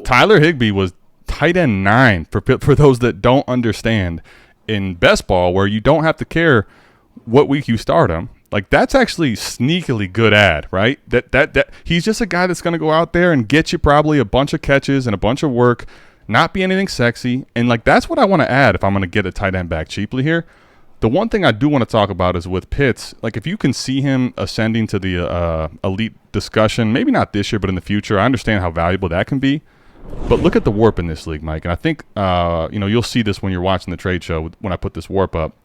Tyler Higbee was tight end 9 for those that don't understand in best ball, where you don't have to care what week you start him. Like, that's actually sneakily good ad, right? That he's just a guy that's going to go out there and get you probably a bunch of catches and a bunch of work, not be anything sexy. And, like, that's what I want to add if I'm going to get a tight end back cheaply here. The one thing I do want to talk about is with Pitts. Like, if you can see him ascending to the elite discussion, maybe not this year, but in the future, I understand how valuable that can be. But look at the warp in this league, Mike. And I think, you'll see this when you're watching the trade show when I put this warp up.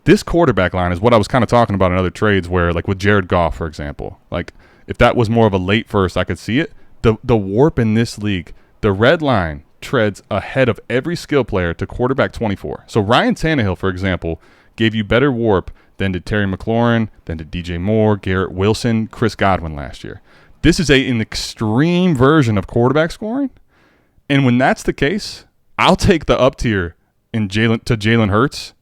This quarterback line is what I was kind of talking about in other trades where, like with Jared Goff, for example, like if that was more of a late first, I could see it. The warp in this league, the red line treads ahead of every skill player to quarterback 24. So Ryan Tannehill, for example, gave you better warp than did Terry McLaurin, than did DJ Moore, Garrett Wilson, Chris Godwin last year. This is an extreme version of quarterback scoring. And when that's the case, I'll take the up tier to Jalen Hurts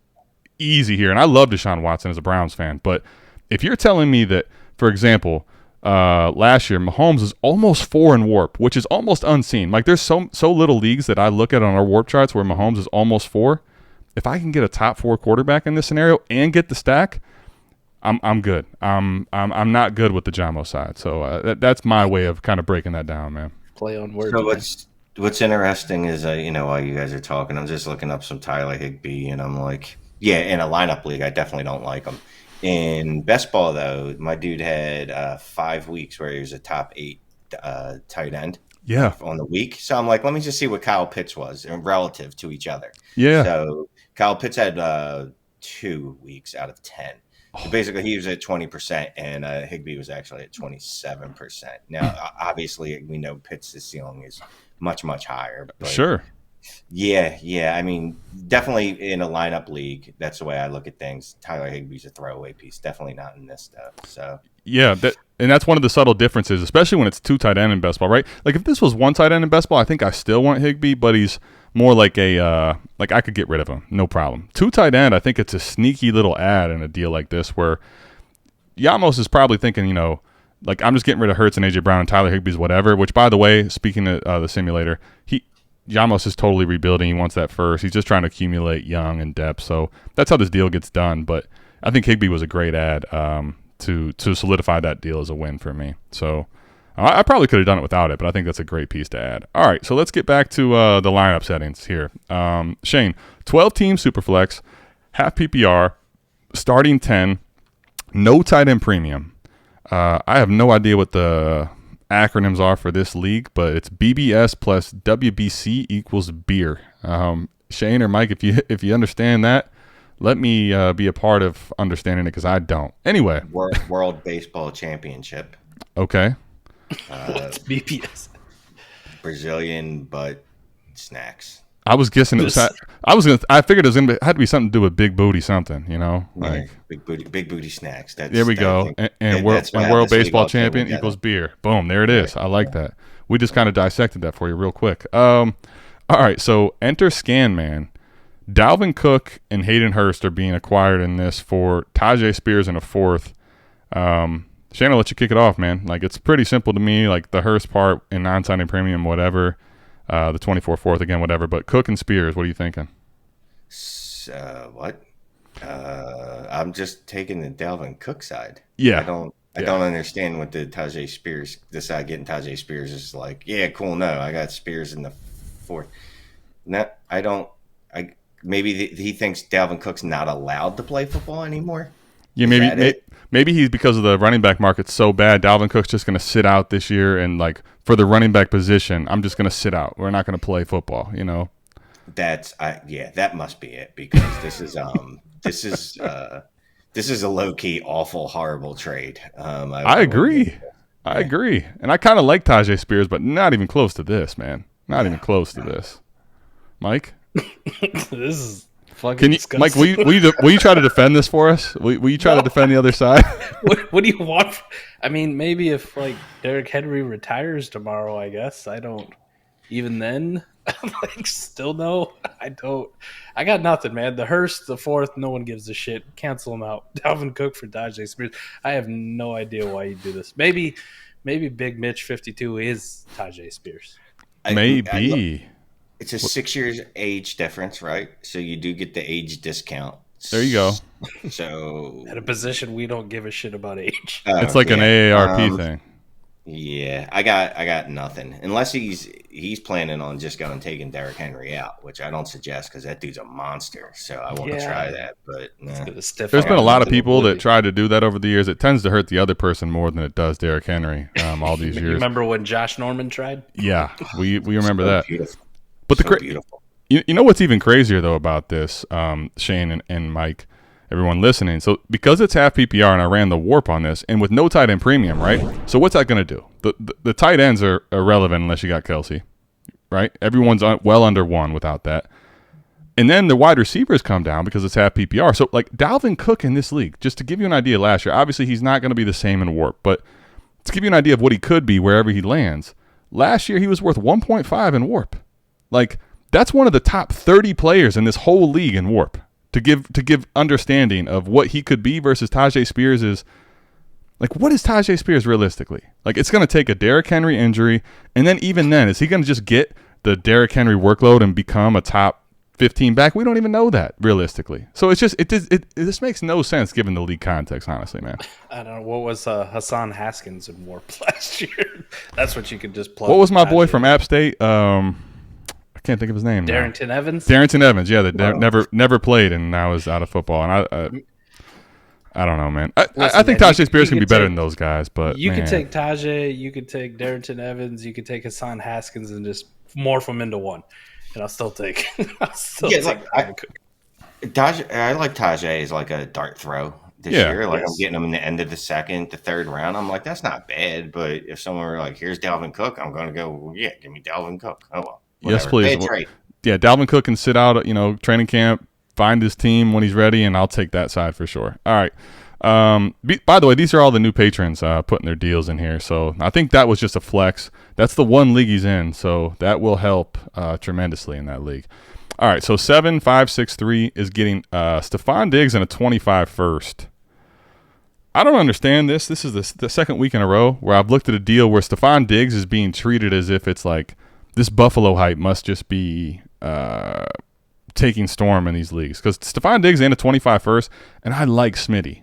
easy here. And I love Deshaun Watson as a Browns fan. But if you're telling me that, for example, last year Mahomes is almost 4 in warp, which is almost unseen. Like, there's so little leagues that I look at on our warp charts where Mahomes is almost 4. If I can get a top 4 quarterback in this scenario and get the stack, I'm good. I'm not good with the Jamo side. So that's my way of kind of breaking that down, man. Play on words. So what's interesting is, while you guys are talking, I'm just looking up some Tyler Higbee, and I'm like, yeah, in a lineup league, I definitely don't like him. In best ball, though, my dude had 5 weeks where he was a top 8 tight end. Yeah. On the week. So I'm like, let me just see what Kyle Pitts was relative to each other. Yeah. So Kyle Pitts had 2 weeks out of 10. So basically, he was at 20%, and Higbee was actually at 27%. Now, obviously, we know Pitts' ceiling is much, much higher. But sure. Yeah. I mean, definitely in a lineup league, that's the way I look at things. Tyler Higbee's a throwaway piece. Definitely not in this stuff. So yeah, and that's one of the subtle differences, especially when it's 2 tight end in best ball, right? Like, if this was 1 tight end in best ball, I think I still want Higbee, but he's more like like I could get rid of him, no problem. 2 tight end, I think it's a sneaky little ad in a deal like this where Yamos is probably thinking, like, I'm just getting rid of Hurts and AJ Brown and Tyler Higbee's whatever. Which, by the way, speaking of the simulator, Yamos is totally rebuilding. He wants that first. He's just trying to accumulate young and depth. So that's how this deal gets done. But I think Higbee was a great ad to solidify that deal as a win for me. So I probably could have done it without it, but I think that's a great piece to add. All right, so let's get back to the lineup settings here. Shane, 12-team Superflex, half PPR, starting 10, no tight end premium. I have no idea what the acronyms are for this league, but it's BBS plus WBC equals beer. Shane or Mike, if you understand that, let me be a part of understanding it, because I don't. Anyway, World Baseball Championship. Okay. What's BBS? Brazilian butt snacks. I was guessing it was. I figured it was had to be something to do with big booty something. Like big booty snacks. There we go. And World Baseball Champion equals beer. Boom. There it is. I like that. We just kind of dissected that for you real quick. All right. So enter Scan Man. Dalvin Cook and Hayden Hurst are being acquired in this for Tajay Spears in a 4th. Shane, I'll let you kick it off, man. Like, it's pretty simple to me. Like, the Hurst part in non-signing premium, whatever. The 24-4th again, whatever. But Cook and Spears, what are you thinking? What? I'm just taking the Dalvin Cook side. Yeah. I don't understand what the Tajay Spears decide getting Tajay Spears is like. Yeah, cool. No, I got Spears in the 4th. No, I don't. Maybe he thinks Dalvin Cook's not allowed to play football anymore. Yeah, maybe he's, because of the running back market so bad, Dalvin Cook's just going to sit out this year, and like for the running back position, I'm just going to sit out. We're not going to play football, That must be it, because this is a low key awful horrible trade. I agree. I agree, and I kind of like Tajay Spears, but not even close to this, man. Not even close to this. Mike, this is Can you, Mike? Will you try to defend this for us? Will you try to defend the other side? What do you want? I mean, maybe if like Derrick Henry retires tomorrow, I guess. I don't. Even then, like, still no. I don't. I got nothing, man. The Hurst, the fourth, no one gives a shit. Cancel him out. Dalvin Cook for Tajay Spears. I have no idea why you do this. Maybe Big Mitch 52 is Tajay Spears. Maybe. It's a 6 years age difference, right? So you do get the age discount. There you go. So at a position we don't give a shit about age. It's like an AARP thing. Yeah, I got nothing unless he's planning on just going and taking Derrick Henry out, which I don't suggest because that dude's a monster. So I want to try that, but nah. There's been a lot of people that try to do that over the years. It tends to hurt the other person more than it does Derrick Henry. All these years. You remember when Josh Norman tried? Yeah, we remember that. Beautiful. But beautiful. You know what's even crazier though about this, Shane and Mike, everyone listening. So because it's half PPR and I ran the warp on this, and with no tight end premium, right? So what's that going to do? The tight ends are irrelevant unless you got Kelce, right? Everyone's well under one without that. And then the wide receivers come down because it's half PPR. So like Dalvin Cook in this league, just to give you an idea, last year, obviously he's not going to be the same in warp, but to give you an idea of what he could be wherever he lands, last year he was worth 1.5 in warp. Like that's one of the top 30 players in this whole league in warp. To give understanding of what he could be versus Tajay Spears is like, what is Tajay Spears realistically? Like, it's going to take a Derrick Henry injury, and then even then, is he going to just get the Derrick Henry workload and become a top 15 back? We don't even know that realistically. So it's just this makes no sense given the league context, honestly, man. I don't know what was Hassan Haskins in warp last year. That's what you could just plug. What was my boy from App State? I can't think of his name. Darrington Evans. Darrington Evans, yeah, that never played and now is out of football. And I don't know, man. I think Tajay Spears can be better than those guys, but you could take Tajay, you could take Darrington Evans, you could take Hassan Haskins, and just morph them into one. And I'll still take. Tajay. I like Tajay as like a dart throw this year. Like I'm getting him in the end of the second, the third round. I'm like, that's not bad. But if someone were like, here's Dalvin Cook, I'm going to go, well, yeah, give me Dalvin Cook. Oh well. Whatever. Yes, please. Yeah, Dalvin Cook can sit out, training camp, find his team when he's ready, and I'll take that side for sure. All right. By the way, these are all the new patrons putting their deals in here, so I think that was just a flex. That's the one league he's in, so that will help tremendously in that league. All right, so 7563 is getting Stephon Diggs and a 25 first. I don't understand this. This is the second week in a row where I've looked at a deal where Stephon Diggs is being treated as if it's like this Buffalo hype must just be taking storm in these leagues. Because Stephon Diggs and a 25 first, and I like Smitty.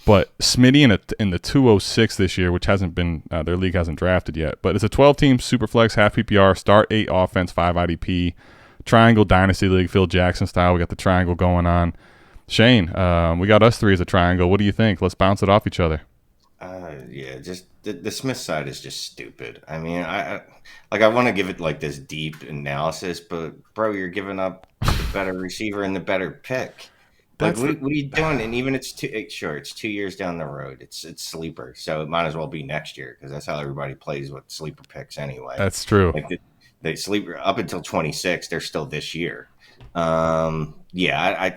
But Smitty in the 206 this year, which hasn't been their league hasn't drafted yet. But it's a 12-team Superflex, half PPR, start 8 offense, 5 IDP, triangle Dynasty League, Phil Jackson style. We got the triangle going on. Shane, we got us three as a triangle. What do you think? Let's bounce it off each other. Yeah, just the Smith side is just stupid. I mean, I want to give it like this deep analysis, but bro, you're giving up the better receiver and the better pick. Like, what are you doing? And even it's 2 years down the road. It's sleeper, so it might as well be next year because that's how everybody plays with sleeper picks anyway. That's true. Like they sleeper up until 26. They're still this year. Yeah,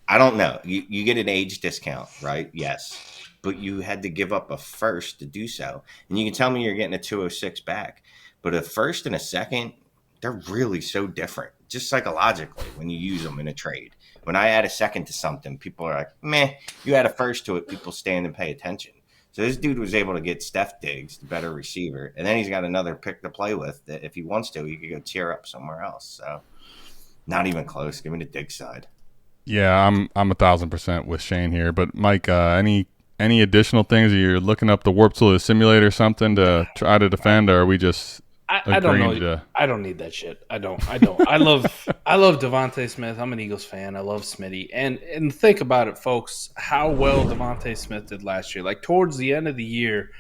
I don't know. You get an age discount, right? Yes. But you had to give up a first to do so. And you can tell me you're getting a 206 back. But a first and a second, they're really so different, just psychologically, when you use them in a trade. When I add a second to something, people are like, meh, you add a first to it, people stand and pay attention. So this dude was able to get Steph Diggs, the better receiver, and then he's got another pick to play with that if he wants to, he could go tear up somewhere else. So not even close. Give me the Diggs side. Yeah, I'm 1,000% with Shane here. But Mike, any additional things? Are you looking up the Warp Tool simulator or something to try to defend, or are we just I don't know. I don't need that shit. I don't. I love DeVonta Smith. I'm an Eagles fan. I love Smitty. And think about it, folks, how well DeVonta Smith did last year. Like towards the end of the year,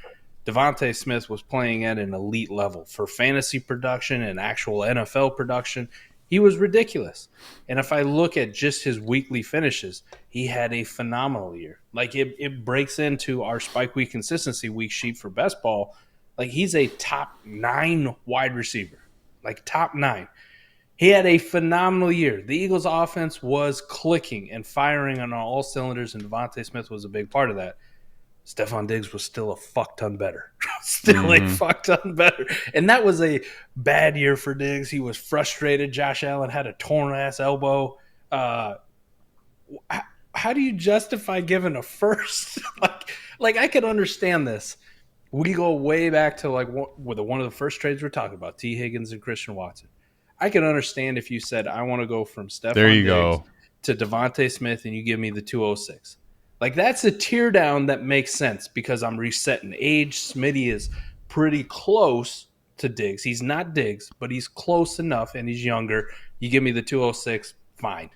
DeVonta Smith was playing at an elite level for fantasy production and actual NFL production. He was ridiculous. And if I look at just his weekly finishes, he had a phenomenal year. Like it breaks into our Spike Week Consistency Week sheet for Best Ball. Like he's a top 9 wide receiver, like top 9. He had a phenomenal year. The Eagles' offense was clicking and firing on all cylinders, and DeVonta Smith was a big part of that. Stephon Diggs was still a fuck ton better. A fuck ton better. And that was a bad year for Diggs. He was frustrated. Josh Allen had a torn-ass elbow. How do you justify giving a first? like I could understand this. We go way back to one of the first trades we're talking about, T. Higgins and Christian Watson. I can understand if you said, I want to go from Stephon Diggs to DeVonta Smith and you give me the 206. Like, that's a tear down that makes sense because I'm resetting age. Smitty is pretty close to Diggs. He's not Diggs, but he's close enough, and he's younger. You give me the 206, fine.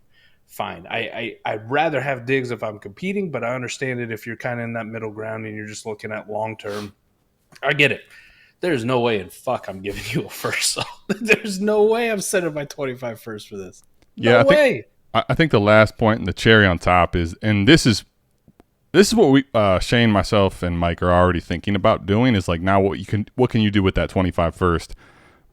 I'd rather have Diggs if I'm competing, but I understand it if you're kind of in that middle ground and you're just looking at long-term. I get it. There's no way in fuck I'm giving you a first. So there's no way I'm setting my 25 first for this. No way. I think the last point and the cherry on top is, and this is what we Shane, myself, and Mike are already thinking about doing is like, now what can you do with that 25 first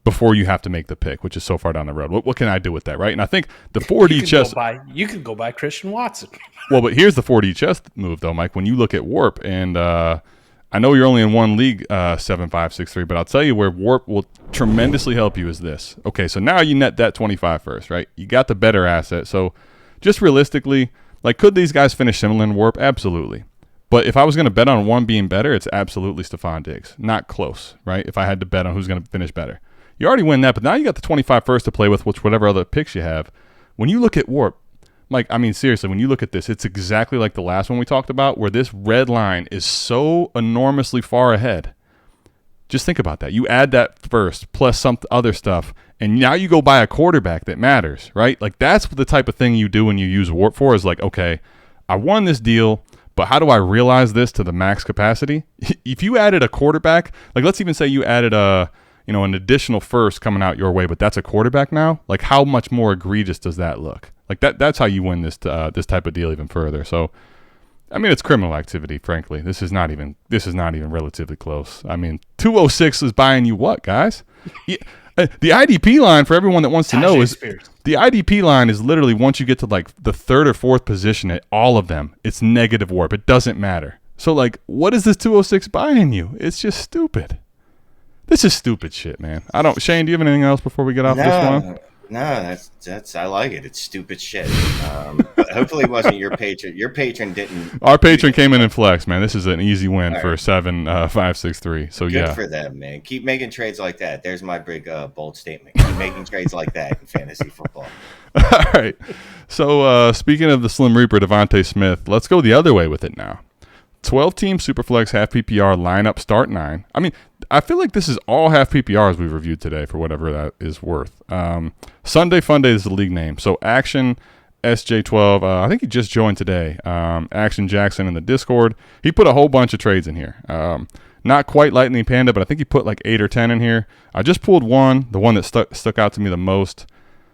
before you have to make the pick, which is so far down the road. What can I do with that, right? And I think the 4D chess. You could go buy Christian Watson. Well, but here's the 4D chess move though, Mike. When you look at Warp, and I know you're only in one league, 7563, but I'll tell you where Warp will tremendously help you is this. Okay, so now you net that 25 first, right? You got the better asset. So just realistically, like, could these guys finish similar in Warp? Absolutely. But if I was going to bet on one being better, it's absolutely Stephon Diggs. Not close, right? If I had to bet on who's going to finish better. You already win that, but now you got the 25 first to play with, which whatever other picks you have. When you look at Warp, Mike, I mean, seriously, when you look at this, it's exactly like the last one we talked about, where this red line is so enormously far ahead. Just think about that. You add that first plus some other stuff, and now you go buy a quarterback that matters, right? Like, that's the type of thing you do when you use Warp for, is like, okay, I won this deal, but how do I realize this to the max capacity? If you added a quarterback, like, let's even say you added an additional first coming out your way, but that's a quarterback now, like, how much more egregious does that look? Like, that's how you win this type of deal even further. So, I mean, it's criminal activity, frankly. This is not even relatively close. I mean, 206 is buying you what, guys? The IDP line, for everyone that wants to know, is the IDP line is literally once you get to like the third or fourth position at all of them, it's negative Warp. It doesn't matter. So, like, what is this 206 buying you? It's just stupid. This is stupid shit, man. Shane, do you have anything else before we get off this one? No, that's I like it. It's stupid shit. But hopefully it wasn't your patron. Your patron didn't. Our patron came in and flexed, man. This is an easy win for 7-5-6-3. So good for them, man. Keep making trades like that. There's my big bold statement. Keep making trades like that in fantasy football. All right. So speaking of the Slim Reaper, DeVonta Smith, let's go the other way with it now. 12-team Superflex half PPR lineup start 9. I mean, I feel like this is all half PPRs we've reviewed today for whatever that is worth. Sunday Funday is the league name. So Action SJ12, I think he just joined today. Action Jackson in the Discord. He put a whole bunch of trades in here. Not quite Lightning Panda, but I think he put like 8 or 10 in here. I just pulled one, the one that stuck out to me the most.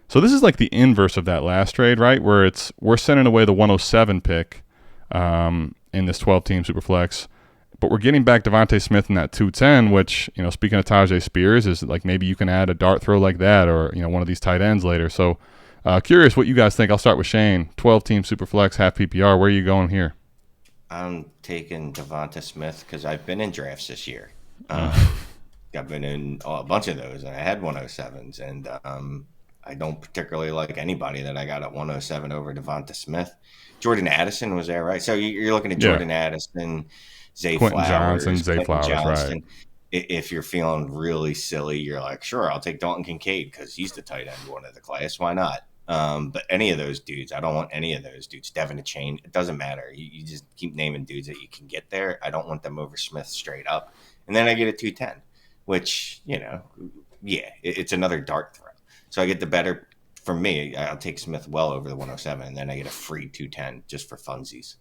So this is like the inverse of that last trade, right? Where we're sending away the 107 pick in this 12-team Superflex. But we're getting back DeVonta Smith in that 210, which, speaking of Tajay Spears, is like maybe you can add a dart throw like that, or, one of these tight ends later. So curious what you guys think. I'll start with Shane. 12-team Superflex, half PPR. Where are you going here? I'm taking DeVonta Smith because I've been in drafts this year. I've been in a bunch of those, and I had 107s, and I don't particularly like anybody that I got at 107 over DeVonta Smith. Jordan Addison was there, right? So you're looking at Jordan Addison, Zay Flowers, Zay Flowers, right? If you're feeling really silly, you're like, sure, I'll take Dalton Kincaid because he's the tight end one of the class. Why not? But any of those dudes, I don't want any of those dudes. Devin Achane, it doesn't matter. You just keep naming dudes that you can get there. I don't want them over Smith straight up. And then I get a 210, which, it's another dart throw. So I get the better. For me, I'll take Smith well over the 107, and then I get a free 210 just for funsies.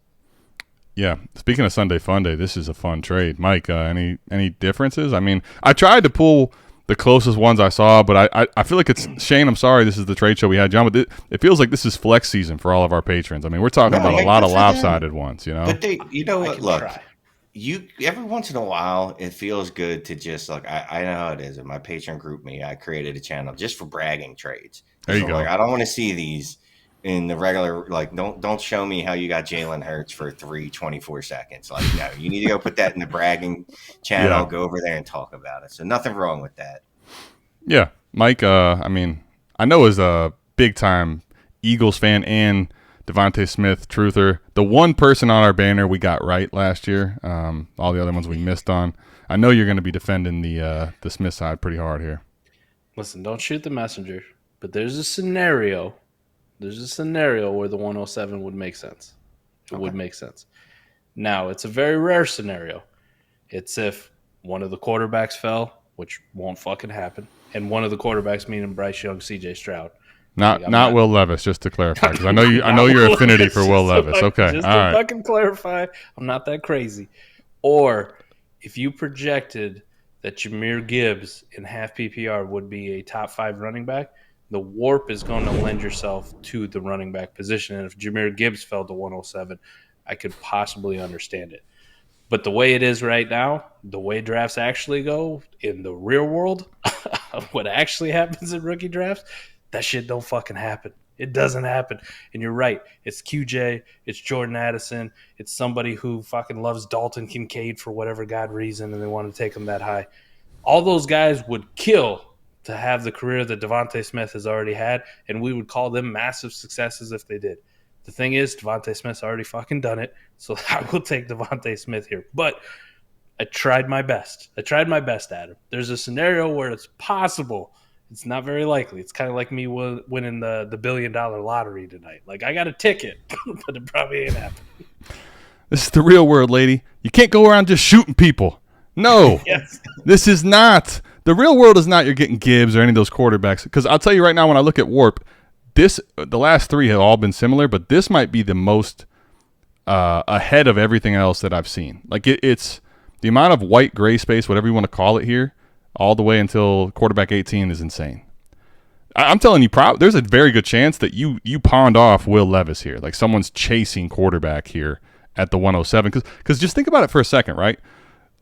Yeah. Speaking of Sunday Funday, this is a fun trade. Mike, any differences? I mean, I tried to pull the closest ones I saw, but I feel like it's Shane. I'm sorry, this is the trade show we had, John, but it feels like this is flex season for all of our patrons. I mean, we're talking about a lot of lopsided ones, But you know what? Look, you every once in a while it feels good to just like I know how it is in my Patreon group me. I created a channel just for bragging trades. There you I'm go. like, I don't want to see these in the regular, like don't show me how you got Jalen Hurts for 24 seconds. Like, no, you need to go put that in the bragging channel, Yeah. go over there and talk about it. So nothing wrong with that. Yeah, Mike. I mean, I know as a big time Eagles fan and DeVonta Smith truther, the one person on our banner we got right last year. All the other ones we missed on. I know you're going to be defending the Smith side pretty hard here. Listen, don't shoot the messenger, but there's a scenario. There's a scenario where the 107 would make sense. It would make sense. Now, it's a very rare scenario. It's if one of the quarterbacks fell, which won't fucking happen, and one of the quarterbacks, meaning Bryce Young, CJ Stroud. Not Will Levis, just to clarify, because I know your affinity for Will Levis. Okay, just all to right. fucking clarify, I'm not that crazy. Or if you projected that Jahmyr Gibbs in half PPR would be a top 5 running back, the warp is going to lend yourself to the running back position. And if Jahmyr Gibbs fell to 107, I could possibly understand it. But the way it is right now, the way drafts actually go in the real world, what actually happens in rookie drafts, that shit don't fucking happen. It doesn't happen. And you're right. It's QJ. It's Jordan Addison. It's somebody who fucking loves Dalton Kincaid for whatever God reason, and they want to take him that high. All those guys would kill to have the career that DeVonta Smith has already had, and we would call them massive successes if they did. The thing is, DeVonta Smith's already fucking done it, so I will take DeVonta Smith here. But I tried my best. Adam. There's a scenario where it's possible. It's not very likely. It's kind of like me winning the $1 billion lottery tonight. Like, I got a ticket, but it probably ain't happening. This is the real world, lady. You can't go around just shooting people. No, Yes. This is not. The real world is not you're getting Gibbs or any of those quarterbacks. Because I'll tell you right now, when I look at Warp, the last 3 have all been similar, but this might be the most ahead of everything else that I've seen. Like, it's the amount of white gray space, whatever you want to call it here, all the way until quarterback 18 is insane. I'm telling you, there's a very good chance that you pawned off Will Levis here. Like, someone's chasing quarterback here at the 107. Because just think about it for a second, right?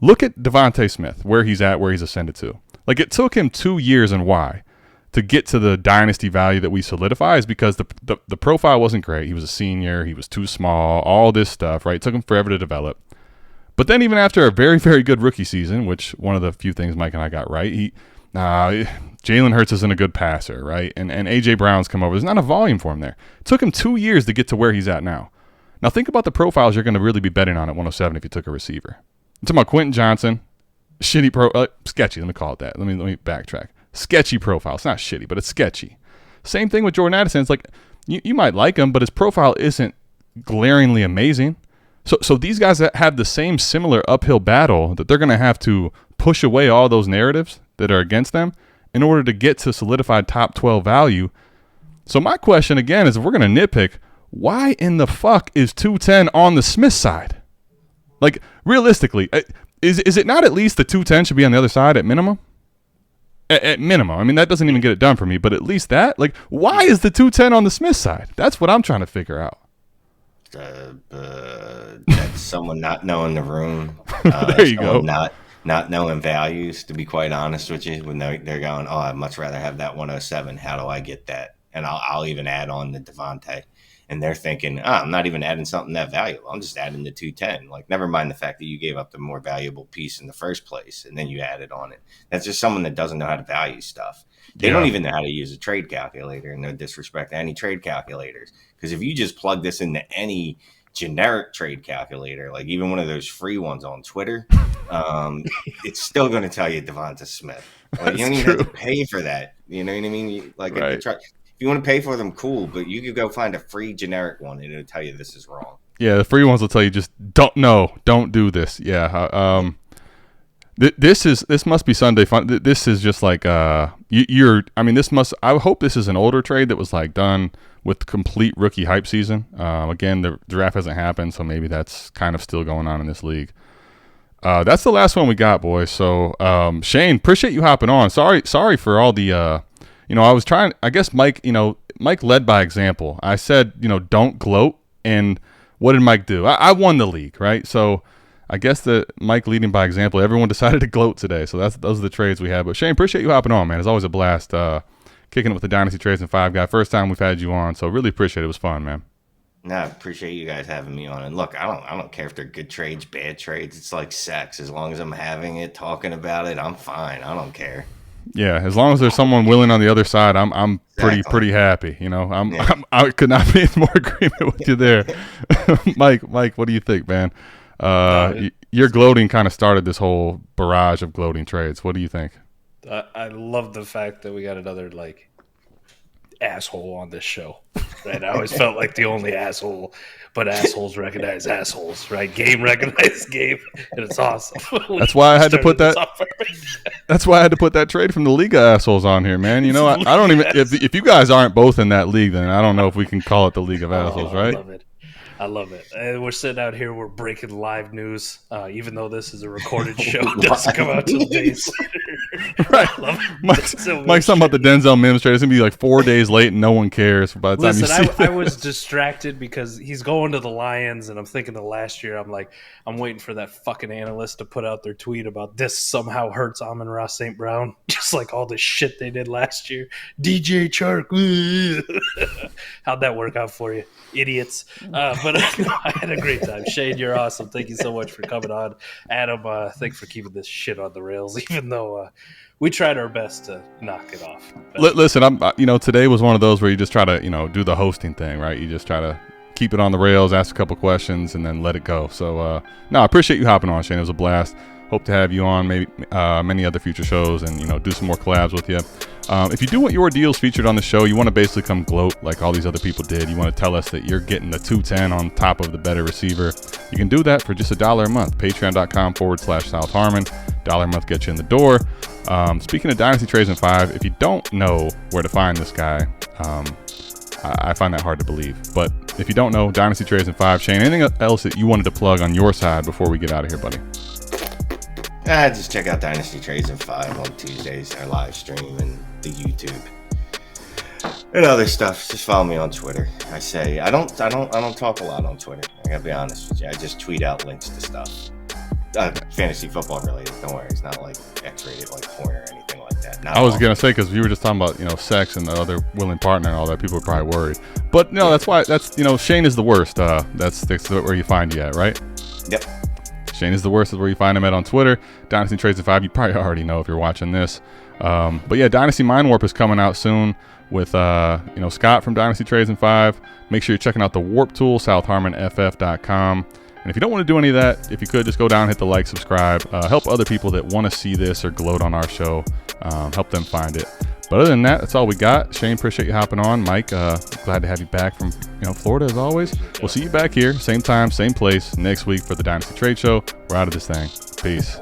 Look at DeVonta Smith, where he's at, where he's ascended to. Like, it took him 2 years and why to get to the dynasty value that we solidify is because the profile wasn't great. He was a senior. He was too small, all this stuff, right? It took him forever to develop. But then even after a very, very good rookie season, which one of the few things Mike and I got right, Jalen Hurts isn't a good passer, right? And A.J. Brown's come over. There's not a volume for him there. It took him 2 years to get to where he's at now. Now think about the profiles you're going to really be betting on at 107 if you took a receiver. I'm talking about Quentin Johnson, sketchy, let me call it that. Let me backtrack. Sketchy profile. It's not shitty, but it's sketchy. Same thing with Jordan Addison. It's like you might like him, but his profile isn't glaringly amazing. So these guys that have the same similar uphill battle that they're going to have to push away all those narratives that are against them in order to get to solidified top 12 value. So my question again is, if we're going to nitpick, why in the fuck is 210 on the Smith side? Like, realistically, is it not at least the 210 should be on the other side at minimum? At minimum. I mean, that doesn't even get it done for me, but at least that? Like, why is the 210 on the Smith side? That's what I'm trying to figure out. That's someone not knowing the room. There you go. Not knowing values, to be quite honest with you. When they're going, oh, I'd much rather have that 107. How do I get that? And I'll even add on the DeVonta. And they're thinking, I'm not even adding something that valuable. I'm just adding the 210. Like, never mind the fact that you gave up the more valuable piece in the first place, and then you added on it. That's just someone that doesn't know how to value stuff. They don't even know how to use a trade calculator. No disrespect to any trade calculators. Because if you just plug this into any generic trade calculator, like even one of those free ones on Twitter, it's still going to tell you DeVonta Smith. Like, you don't even have to pay for that. You know what I mean? If you want to pay for them, cool, but you could go find a free generic one and it'll tell you this is wrong. Yeah, the free ones will tell you just don't do this. Yeah. This must be Sunday fun. This is just like I hope this is an older trade that was like done with complete rookie hype season. Again, the draft hasn't happened, so maybe that's kind of still going on in this league. That's the last one we got, boys. So Shane, appreciate you hopping on. Sorry for all the I was trying, I guess Mike led by example. I said, don't gloat. And what did Mike do? I won the league, right? So I guess that Mike leading by example. Everyone decided to gloat today, so those are the trades we had. But Shane, appreciate you hopping on, man. It's always a blast kicking it with the Dynasty Trades and 5 guy. First time we've had you on, so really appreciate it. It was fun, man. No, I appreciate you guys having me on. And look, I don't care if they're good trades, bad trades. It's like sex. As long as I'm having it, talking about it, I'm fine. I don't care. Yeah, as long as there's someone willing on the other side, I'm pretty happy. You know, I could not be in more agreement with you there. Mike, what do you think, man? Your gloating kind of started this whole barrage of gloating trades. What do you think? I love the fact that we got another asshole on this show. Right? I always felt like the only asshole, but assholes recognize assholes, right? Game recognizes game, and it's awesome. That's why I had to put that. That's why I had to put that trade from the Liga assholes on here, man. You know, I don't even if you guys aren't both in that league, then I don't know if we can call it the League of Assholes, right? I love it. And we're sitting out here, we're breaking live news, even though this is a recorded show. It doesn't come out till days later. Right. Mike's talking about the Denzel Mims trade. It's going to be like 4 days late and no one cares by the time you see it. I was distracted because he's going to the Lions, and I'm thinking of last year. I'm waiting for that fucking analyst to put out their tweet about this somehow hurts Amon-Ra St. Brown, just like all the shit they did last year. DJ Chark. How'd that work out for you? Idiots. But I had a great time. Shane, you're awesome. Thank you so much for coming on. Adam, thanks for keeping this shit on the rails, even though we tried our best to knock it off. Listen, today was one of those where you just try to, do the hosting thing, right? You just try to keep it on the rails, ask a couple questions, and then let it go. So, I appreciate you hopping on, Shane. It was a blast. Hope to have you on maybe many other future shows and, do some more collabs with you. If you do want your deals featured on the show, you want to basically come gloat like all these other people did. You want to tell us that you're getting the 210 on top of the better receiver. You can do that for just $1 a month. Patreon.com/South Harmon. $1 a month gets you in the door. Speaking of Dynasty Trades in 5, if you don't know where to find this guy, I find that hard to believe. But if you don't know, Dynasty Trades in 5, Shane, anything else that you wanted to plug on your side before we get out of here, buddy? Just check out Dynasty Trades in 5 on Tuesdays, our live stream and the YouTube and other stuff. Just follow me on Twitter. I don't talk a lot on Twitter. I gotta be honest with you. I just tweet out links to stuff. Fantasy football related. Don't worry, it's not like X-rated like porn or anything like that. I was gonna say because you were just talking about sex and the other willing partner and all that. People were probably worried, but no, that's why Shane is the worst. That's where you find you at, right? Yep. Shane is the worst is where you find him at on Twitter. Dynasty Trades in 5. You probably already know if you're watching this. But yeah, Dynasty Mind Warp is coming out soon with Scott from Dynasty Trades in 5. Make sure you're checking out the Warp Tool, southharmonff.com. And if you don't want to do any of that, if you could, just go down, hit the like, subscribe, help other people that want to see this or gloat on our show, help them find it. But other than that, that's all we got. Shane, appreciate you hopping on. Mike, glad to have you back from Florida as always. We'll see you back here, same time, same place, next week for the Dynasty Trade Show. We're out of this thing. Peace.